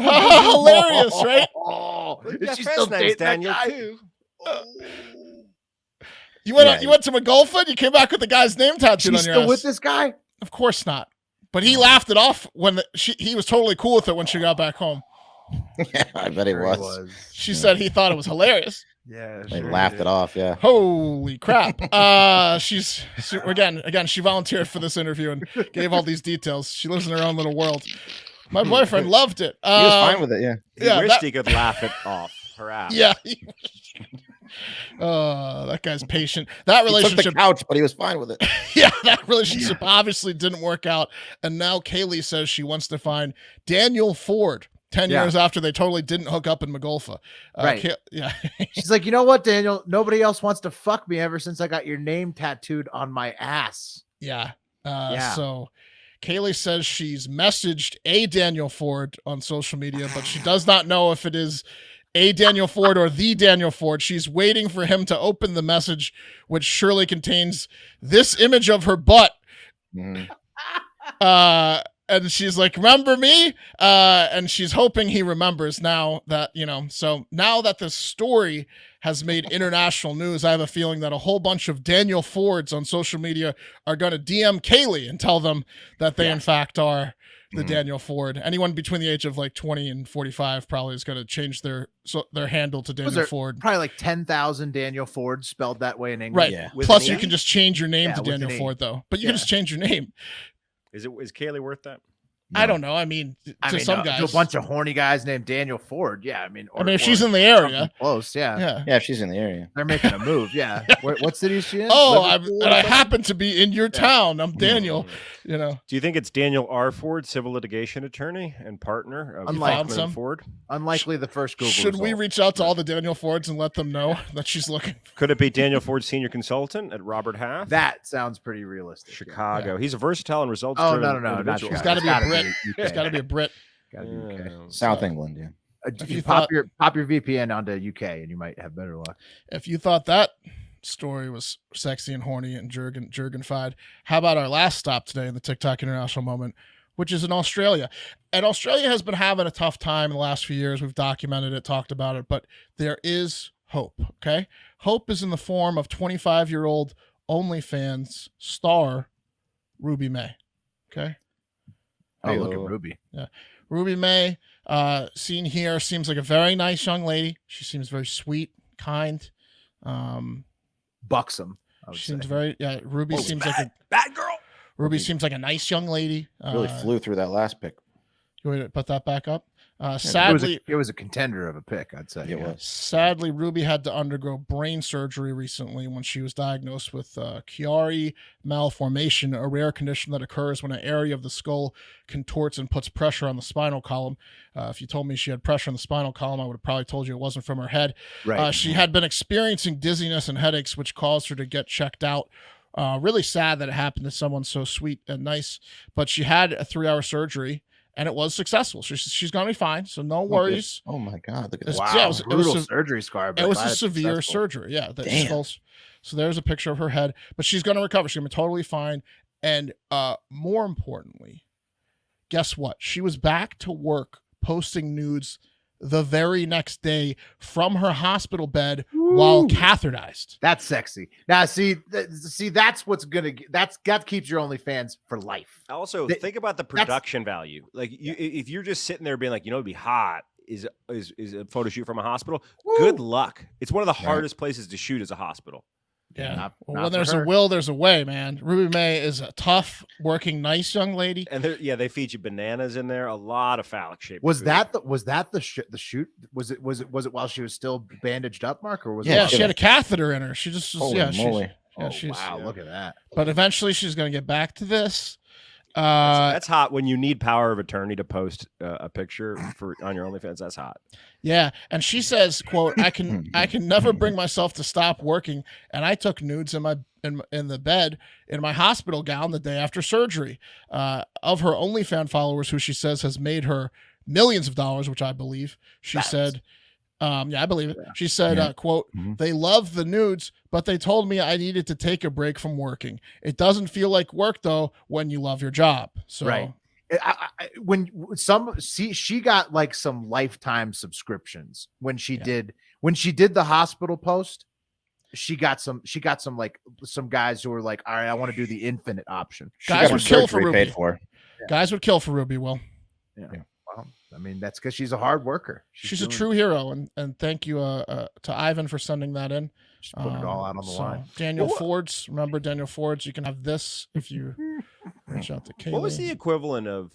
Hilarious, right? Is she still dating Daniel that guy? too? You went to Magolfa and you came back with the guy's name tattooed on your ass. Still with this guy? Of course not. But he laughed it off when he was totally cool with it when she got back home. Yeah, I bet he was. She said he thought it was hilarious. Yeah, they laughed it off. Yeah. Holy crap! She's again. She volunteered for this interview and gave all these details. She lives in her own little world. My boyfriend loved it. He was fine with it. Yeah. He wished he could laugh it off her ass. Yeah. That guy's patient. That relationship, he took the couch, but he was fine with it. Yeah, that relationship obviously didn't work out. And now Kaylee says she wants to find Daniel Ford 10 years after they totally didn't hook up in Magolfa. Right. Yeah. She's like, you know what, Daniel? Nobody else wants to fuck me ever since I got your name tattooed on my ass. Yeah. So Kaylee says she's messaged a Daniel Ford on social media, but she does not know if it is a Daniel Ford or the Daniel Ford. She's waiting for him to open the message, which surely contains this image of her butt. And she's like, remember me? And she's hoping he remembers now that, so now that this story has made international news, I have a feeling that a whole bunch of Daniel Fords on social media are going to DM Kaylee and tell them that they in fact are the Daniel Ford. Anyone between the age of like 20 and 45 probably is going to change their handle to Daniel Ford. Probably like 10,000 Daniel Fords spelled that way in English. Right. Yeah. Plus, you can just change your name to Daniel Ford, though. But you can Yeah. just change your name. Is Kaylee worth that? I don't know. I mean, some guys, to a bunch of horny guys named Daniel Ford. Yeah, I mean, if she's in the area, close. Yeah, yeah, if she's in the area, they're making a move. Yeah, what city is she in? Oh, Liverpool I or happen to be in your town. I'm Daniel. You know. Do you think it's Daniel R. Ford, civil litigation attorney and partner of Unlikely. Hoffman Ford? Unlikely the first Google Should we result. reach out to all the Daniel Fords and let them know that she's looking? Could it be Daniel Ford, senior consultant at Robert Half? That sounds pretty realistic. Chicago. He's a versatile and results. Oh, no, not individual. He's got to be a Brit. He's got to be a Brit. Gotta be UK. South England, yeah. If you pop your VPN onto UK and you might have better luck. If you thought that story was sexy and horny and Jergen-fied, how about our last stop today in the TikTok International Moment, which is in Australia? And Australia has been having a tough time in the last few years. We've documented it, talked about it, but there is hope, okay? Hope is in the form of 25-year-old OnlyFans star Ruby May, okay? Oh, look at Ruby. Yeah. Ruby May, seen here, seems like a very nice young lady. She seems very sweet, kind. Buxom. She seems very, Ruby seems like a bad girl. Ruby seems like a nice young lady. Really flew through that last pick. You want me to put that back up? Sadly, it was a contender of a pick, I'd say. It was. Sadly, Ruby had to undergo brain surgery recently when she was diagnosed with Chiari malformation, a rare condition that occurs when an area of the skull contorts and puts pressure on the spinal column. If you told me she had pressure on the spinal column, I would have probably told you it wasn't from her head. Right. She had been experiencing dizziness and headaches, which caused her to get checked out. Really sad that it happened to someone so sweet and nice, but she had a 3-hour surgery. And it was successful. She's going to be fine. So no worries. Oh my God. Look at this. Wow. Yeah, it was a surgery scar. But it was a glad it's severe successful. surgery. Yeah. So there's a picture of her head, but she's going to recover. She's going to be totally fine. And more importantly, guess what? She was back to work posting nudes the very next day from her hospital bed while catheterized. That's sexy. Now, see, that's what's gonna that keeps your OnlyFans for life. Also, think about the production value. Like, if you're just sitting there being like, it'd be hot. Is a photo shoot from a hospital? Woo. Good luck. It's one of the hardest places to shoot is a hospital. Yeah. When there's a will, there's a way, man. Ruby May is a tough, working, nice young lady. And they feed you bananas in there. A lot of phallic shaped. Was that the shoot? Was it while she was still bandaged up, Mark, or was yeah? It she had a catheter in her. She just Holy moly. Wow, look at that. But eventually, she's going to get back to this. That's hot when you need power of attorney to post a picture on your OnlyFans. That's hot. Yeah, and she says, "quote I can never bring myself to stop working, and I took nudes in the bed in my hospital gown the day after surgery." Of her OnlyFans followers, who she says has made her millions of dollars, which I believe, she said. I believe it. She said, quote, "They love the nudes, but they told me I needed to take a break from working. It doesn't feel like work though when you love your job." So right. She got like some lifetime subscriptions when she did the hospital post. She got some like some guys who were like, all right, I want to do the infinite option. Guys would kill for Ruby. Paid for. Guys would kill for Ruby. Will. Yeah. Well, I mean, that's because she's a hard worker. She's a true hero, and thank you to Ivan for sending that in. Just putting it all out on the line. Daniel Fords, remember Daniel Fords? You can have this if you reach out to Kaylee. What was the equivalent of?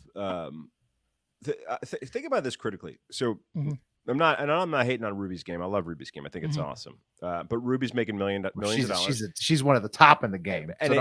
Think about this critically. So I'm not hating on Ruby's game. I love Ruby's game. I think it's awesome. But Ruby's making millions of dollars. She's one of the top in the game, and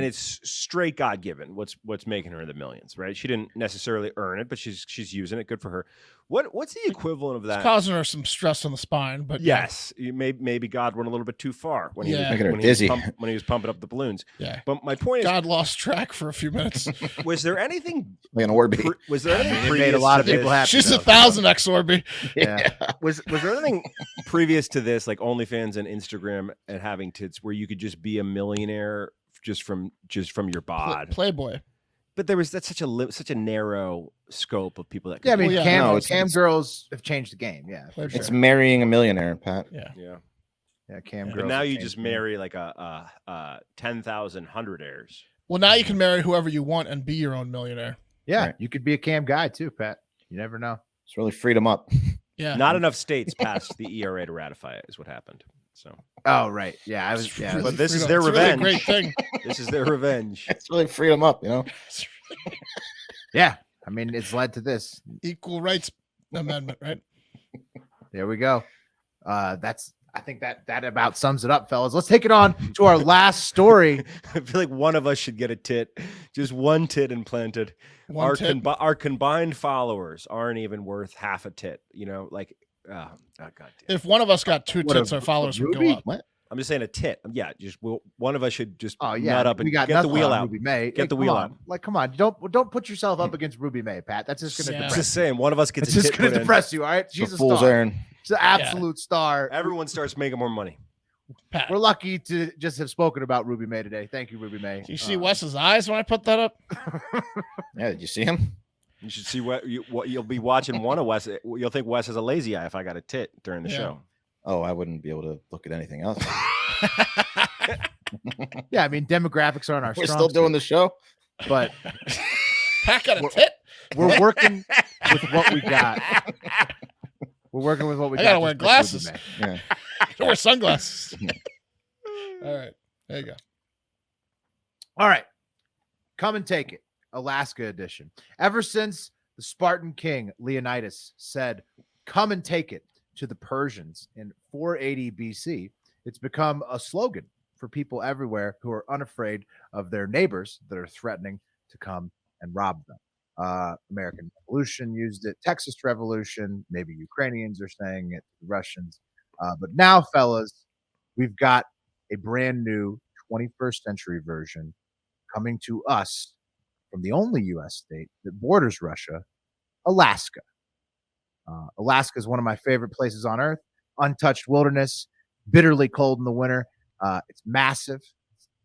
it's straight God given. What's making her the millions, right? She didn't necessarily earn it, but she's using it. Good for her. What's the equivalent of that? It's causing her some stress on the spine, but yes, maybe God went a little bit too far when he was pumping up the balloons. Yeah, but my point is, God lost track for a few minutes. Was there anything? Like an Orbeez. Was there anything? Made a lot of people happy. She's 1,000x Orbeez. Yeah. Was there anything previous to this, like OnlyFans and Instagram and having tits, where you could just be a millionaire just from your bod? Playboy. But that's such a narrow scope of people that. Yeah, I mean, cam girls have changed the game. Yeah, it's marrying a millionaire, Pat. Yeah. Cam girls. But now you just marry like a 10,000 hundred heirs. Well, now you can marry whoever you want and be your own millionaire. Yeah, Right. you could be a cam guy too, Pat. You never know. It's really freed them up. Yeah. Not enough states passed the ERA to ratify it, is what happened. So. Oh right, yeah, I was. Yeah, But this is their revenge. Really great thing. This is their revenge. It's really freed them up, you know. Yeah, I mean, it's led to this equal rights amendment, right? There we go. I think that about sums it up, fellas. Let's take it on to our last story. I feel like one of us should get a tit, just one tit implanted. Our combined followers aren't even worth half a tit. You know, like, oh god damn. If one of us got two tits, our followers would go up. What? I'm just saying a tit. Yeah, just one of us should just Oh yeah, nut up and we got get the wheel out. Ruby May. Get the wheel out. Like, come on, don't put yourself up against Ruby May, Pat. That's just gonna. I'm just saying, one of us gets. It's just gonna depress you. All right, she's a fool's star. errand. She's an absolute star. Everyone starts making more money. Pat. We're lucky to just have spoken about Ruby May today. Thank you, Ruby May. Do you see Wes's eyes when I put that up? Yeah, did you see him? You should see what you'll be watching. One of Wes, you'll think Wes has a lazy eye if I got a tit during the show. Oh, I wouldn't be able to look at anything else. Yeah, I mean, demographics aren't our We're strong still doing suit, the show, but Pat got a tit. we're working with what we got. We're working with what we I got. gotta wear just like glasses. Ruby May. Yeah. I gotta wear sunglasses. All right, there you go. All right. Come and take it. Alaska edition. Ever since the Spartan king Leonidas said, "Come and take it" to the Persians in 480 BC, it's become a slogan for people everywhere who are unafraid of their neighbors that are threatening to come and rob them. American Revolution used it, Texas Revolution, maybe Ukrainians are saying it, Russians. But now, fellas, we've got a brand new 21st century version coming to us from the only U.S. state that borders Russia, Alaska. Alaska is one of my favorite places on earth, untouched wilderness, bitterly cold in the winter. It's massive,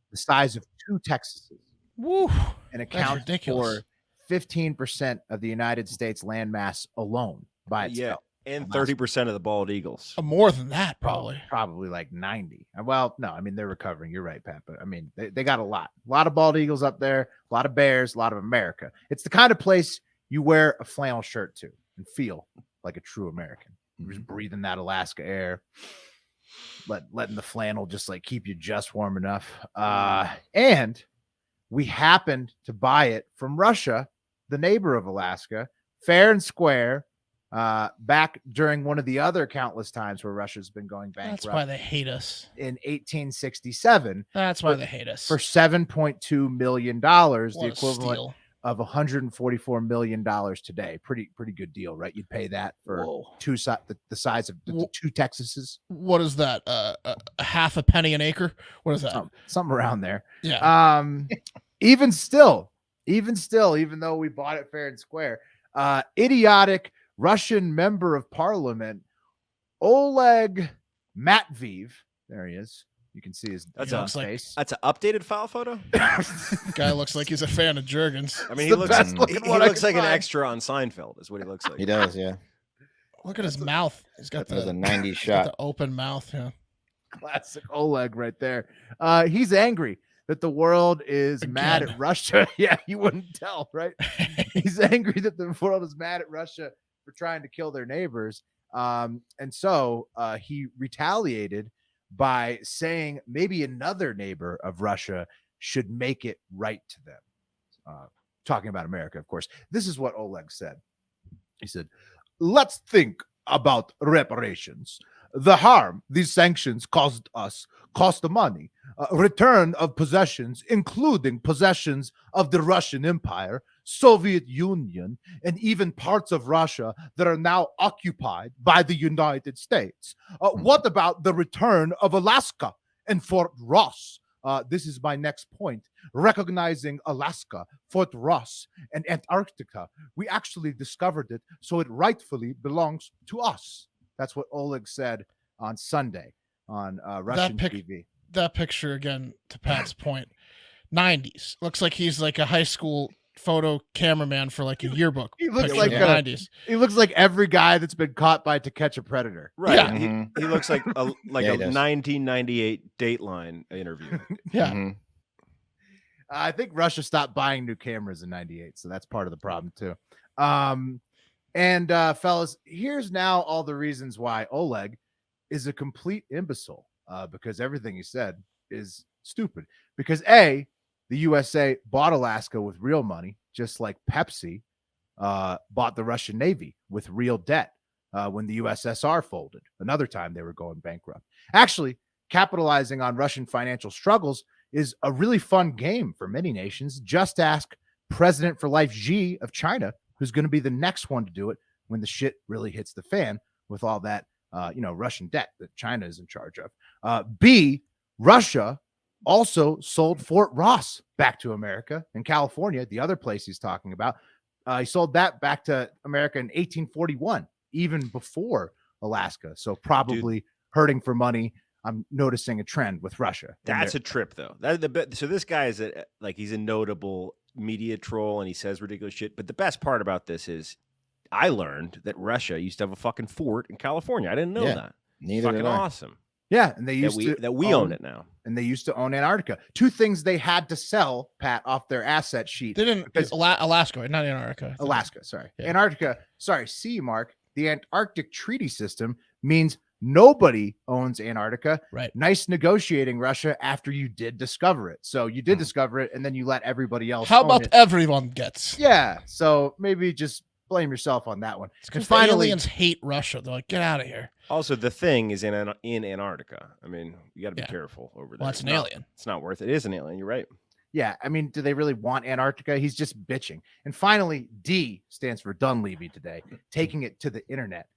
the size of 2 Texases. Woo, and accounts for 15% of the United States landmass alone by itself. Yeah, and 30% of the bald eagles. More than that, probably. Probably like 90. Well, no, I mean, they're recovering. You're right, Pat. But I mean, they got a lot of bald eagles up there, a lot of bears, a lot of America. It's the kind of place you wear a flannel shirt to and feel like a true American. You're just breathing that Alaska air, letting the flannel just like keep you just warm enough. And we happened to buy it from Russia, the neighbor of Alaska, fair and square, back during one of the other countless times where Russia's been going bankrupt. That's why they hate us. In 1867. That's why they hate us. For $7.2 million, the equivalent steal. of $144 million today. Pretty good deal, right? You'd pay that for the size of the 2 Texases. What is that? A half a penny an acre? What is that? Something around there. Yeah. Even still, even though we bought it fair and square, idiotic Russian member of parliament, Oleg Matveev, there he is. You can see his face. That's an updated file photo. Guy looks like he's a fan of Jergens. I mean, he looks like an extra on Seinfeld, is what he looks like. He does, yeah. Look at his mouth. He's got a 90s shot. The open mouth, yeah. Classic Oleg right there. He's angry that the world is mad at Russia. Yeah, you wouldn't tell, right? He's angry that the world is mad at Russia for trying to kill their neighbors. And so he retaliated by saying maybe another neighbor of Russia should make it right to them. Talking about America, of course. This is what Oleg said. He said, "Let's think about reparations. The harm these sanctions caused us cost the money. Return of possessions, including possessions of the Russian Empire, Soviet Union, and even parts of Russia that are now occupied by the United States. What about the return of Alaska and Fort Ross? This is my next point. Recognizing Alaska, Fort Ross, and Antarctica, we actually discovered it, so it rightfully belongs to us." That's what Oleg said on Sunday on Russian TV. That picture, again, to Pat's point, 90s. Looks like he's like a high school photo cameraman for like a yearbook. He looks picture like in the 90s. He looks like every guy that's been caught by To Catch a Predator. Right. Yeah. He looks like a 1998 Dateline interview. Yeah. I think Russia stopped buying new cameras in 98, so that's part of the problem too. Fellas, here's now all the reasons why Oleg is a complete imbecile, because everything he said is stupid. Because A, the USA bought Alaska with real money, just like Pepsi bought the Russian Navy with real debt when the USSR folded. Another time they were going bankrupt. Actually, capitalizing on Russian financial struggles is a really fun game for many nations. Just ask President for Life Xi of China, who's going to be the next one to do it when the shit really hits the fan with all that, Russian debt that China is in charge of. B, Russia also sold Fort Ross back to America in California, the other place he's talking about. He sold that back to America in 1841, even before Alaska. So probably hurting for money. I'm noticing a trend with Russia. That's a trip, though. So this guy is he's a notable media troll and he says ridiculous shit. But the best part about this is I learned that Russia used to have a fucking fort in California. I didn't know that. Neither fucking awesome. Yeah, and they used we own it now. And they used to own Antarctica. Two things they had to sell, Pat, off their asset sheet. They didn't. Alaska, right? Not Antarctica. Alaska, sorry. Yeah. Antarctica. Sorry, C, Mark. The Antarctic Treaty System means nobody owns Antarctica. Right. Nice negotiating, Russia, after you did discover it. So you did discover it, and then you let everybody else How own about it. everyone gets? Yeah. So maybe just blame yourself on that one. Because finally, aliens hate Russia. They're like, get out of here. Also, the thing is in Antarctica. I mean, you got to be careful over there. Well, it's an alien. It's not worth it. It is an alien. You're right. Yeah, I mean, do they really want Antarctica? He's just bitching. And finally, D stands for Dunleavy today, taking it to the internet.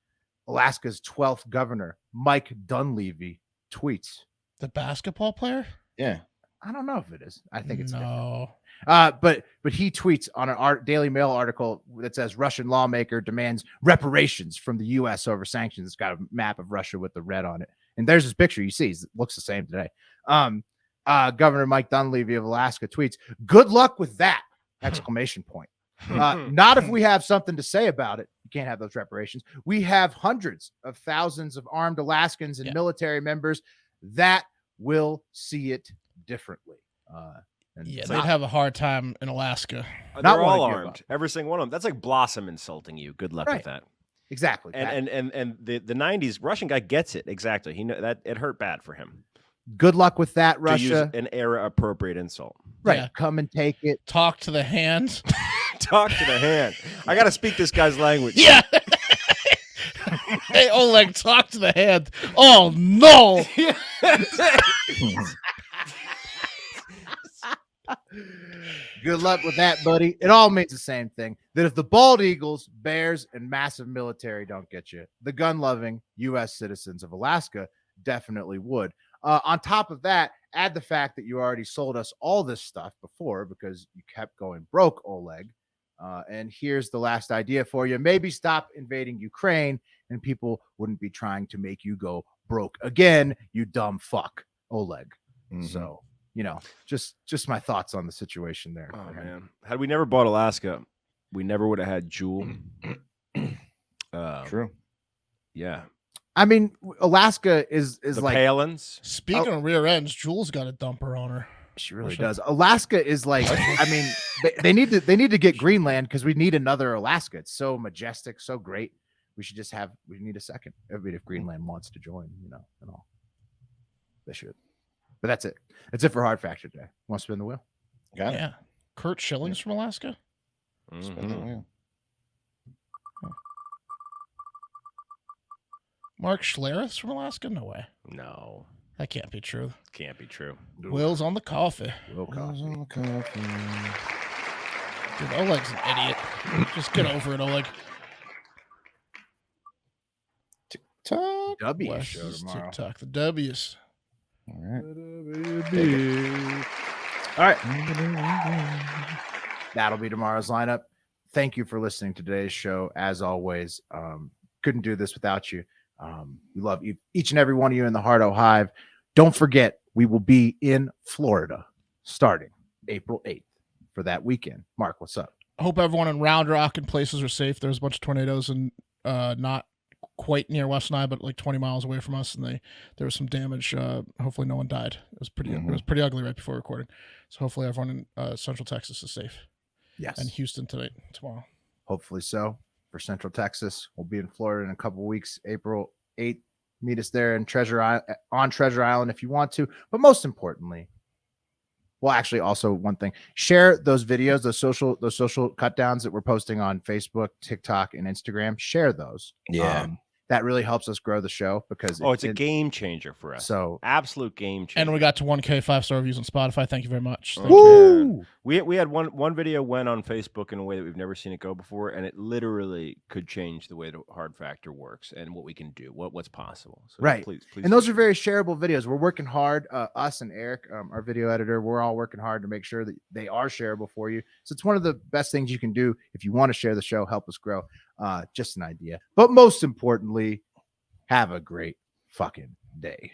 Alaska's 12th governor, Mike Dunleavy, tweets. The basketball player? Yeah. I don't know if it is. I think it's no. But he tweets on an Daily Mail article that says Russian lawmaker demands reparations from the U.S. over sanctions. It's got a map of Russia with the red on it. And there's his picture. You see, it looks the same today. Governor Mike Dunleavy of Alaska tweets, "Good luck with that!" Exclamation point. Not if we have something to say about it. You can't have those reparations. We have hundreds of thousands of armed Alaskans and military members that will see it differently. They'd have a hard time in Alaska. They're all armed. Every single one of them. That's like Blossom insulting you. Good luck with that. Exactly. And the 90s Russian guy gets it. Exactly. He know that it hurt bad for him. Good luck with that, To Russia. use an era appropriate insult. Right. Yeah. Come and take it. Talk to the hand. Talk to the hand. I got to speak this guy's language. Yeah. Hey, Oleg, talk to the hand. Oh, no. Good luck with that, buddy. It all means the same thing. That if the bald eagles, bears, and massive military don't get you, the gun-loving U.S. citizens of Alaska definitely would. On top of that, add the fact that you already sold us all this stuff before because you kept going broke, Oleg. And here's the last idea for you. Maybe stop invading Ukraine and people wouldn't be trying to make you go broke again, you dumb fuck, Oleg. So, just my thoughts on the situation there. Oh, man. Had we never bought Alaska, we never would have had Jewel. True. Yeah. I mean, Alaska is The like Palins. Speaking of rear ends, Jules got a dumper on her. She really does. Alaska is like, I mean, they need to get Greenland because we need another Alaska. It's so majestic, so great. We need a second. If Greenland wants to join, and all. They should. But that's it. That's it for Hard Factor today. Want to spin the wheel? Got it. Yeah. Kurt Schilling's from Alaska? Spin the wheel. Mark Schlereth's from Alaska? No way. No. That can't be true. Can't be true. Will's on the coffee. Will coffee. On the coffee. Dude, Oleg's an idiot. Just get over it, Oleg. TikTok. W West show is tomorrow. TikTok. The W's. All right. All right. That'll be tomorrow's lineup. Thank you for listening to today's show. As always, couldn't do this without you. We love you, each and every one of you in the Hardo Hive. Don't forget, we will be in Florida starting April 8th for that weekend. Mark, what's up? I hope everyone in Round Rock and places are safe. There's a bunch of tornadoes and not quite near West Nile, but like 20 miles away from us, and there was some damage. Hopefully, no one died. It was pretty ugly right before recording. So hopefully, everyone in Central Texas is safe. Yes, and Houston tomorrow. Hopefully so for Central Texas. We'll be in Florida in a couple of weeks. April 8th. Meet us there in Treasure Island if you want to. But most importantly, well, actually, also one thing: share those videos, those social cut downs that we're posting on Facebook, TikTok, and Instagram. Share those. Yeah. That really helps us grow the show because it's a game changer for us. So absolute game changer. And we got to 1K 5-star reviews on Spotify. Thank you very much. Thank you. We had one video went on Facebook in a way that we've never seen it go before, and it literally could change the way the Hard Factor works and what we can do, what's possible. So right. Please. And those are very shareable videos. We're working hard. Us and Eric, our video editor, we're all working hard to make sure that they are shareable for you. So it's one of the best things you can do if you want to share the show, help us grow. Just an idea. But most importantly, have a great fucking day.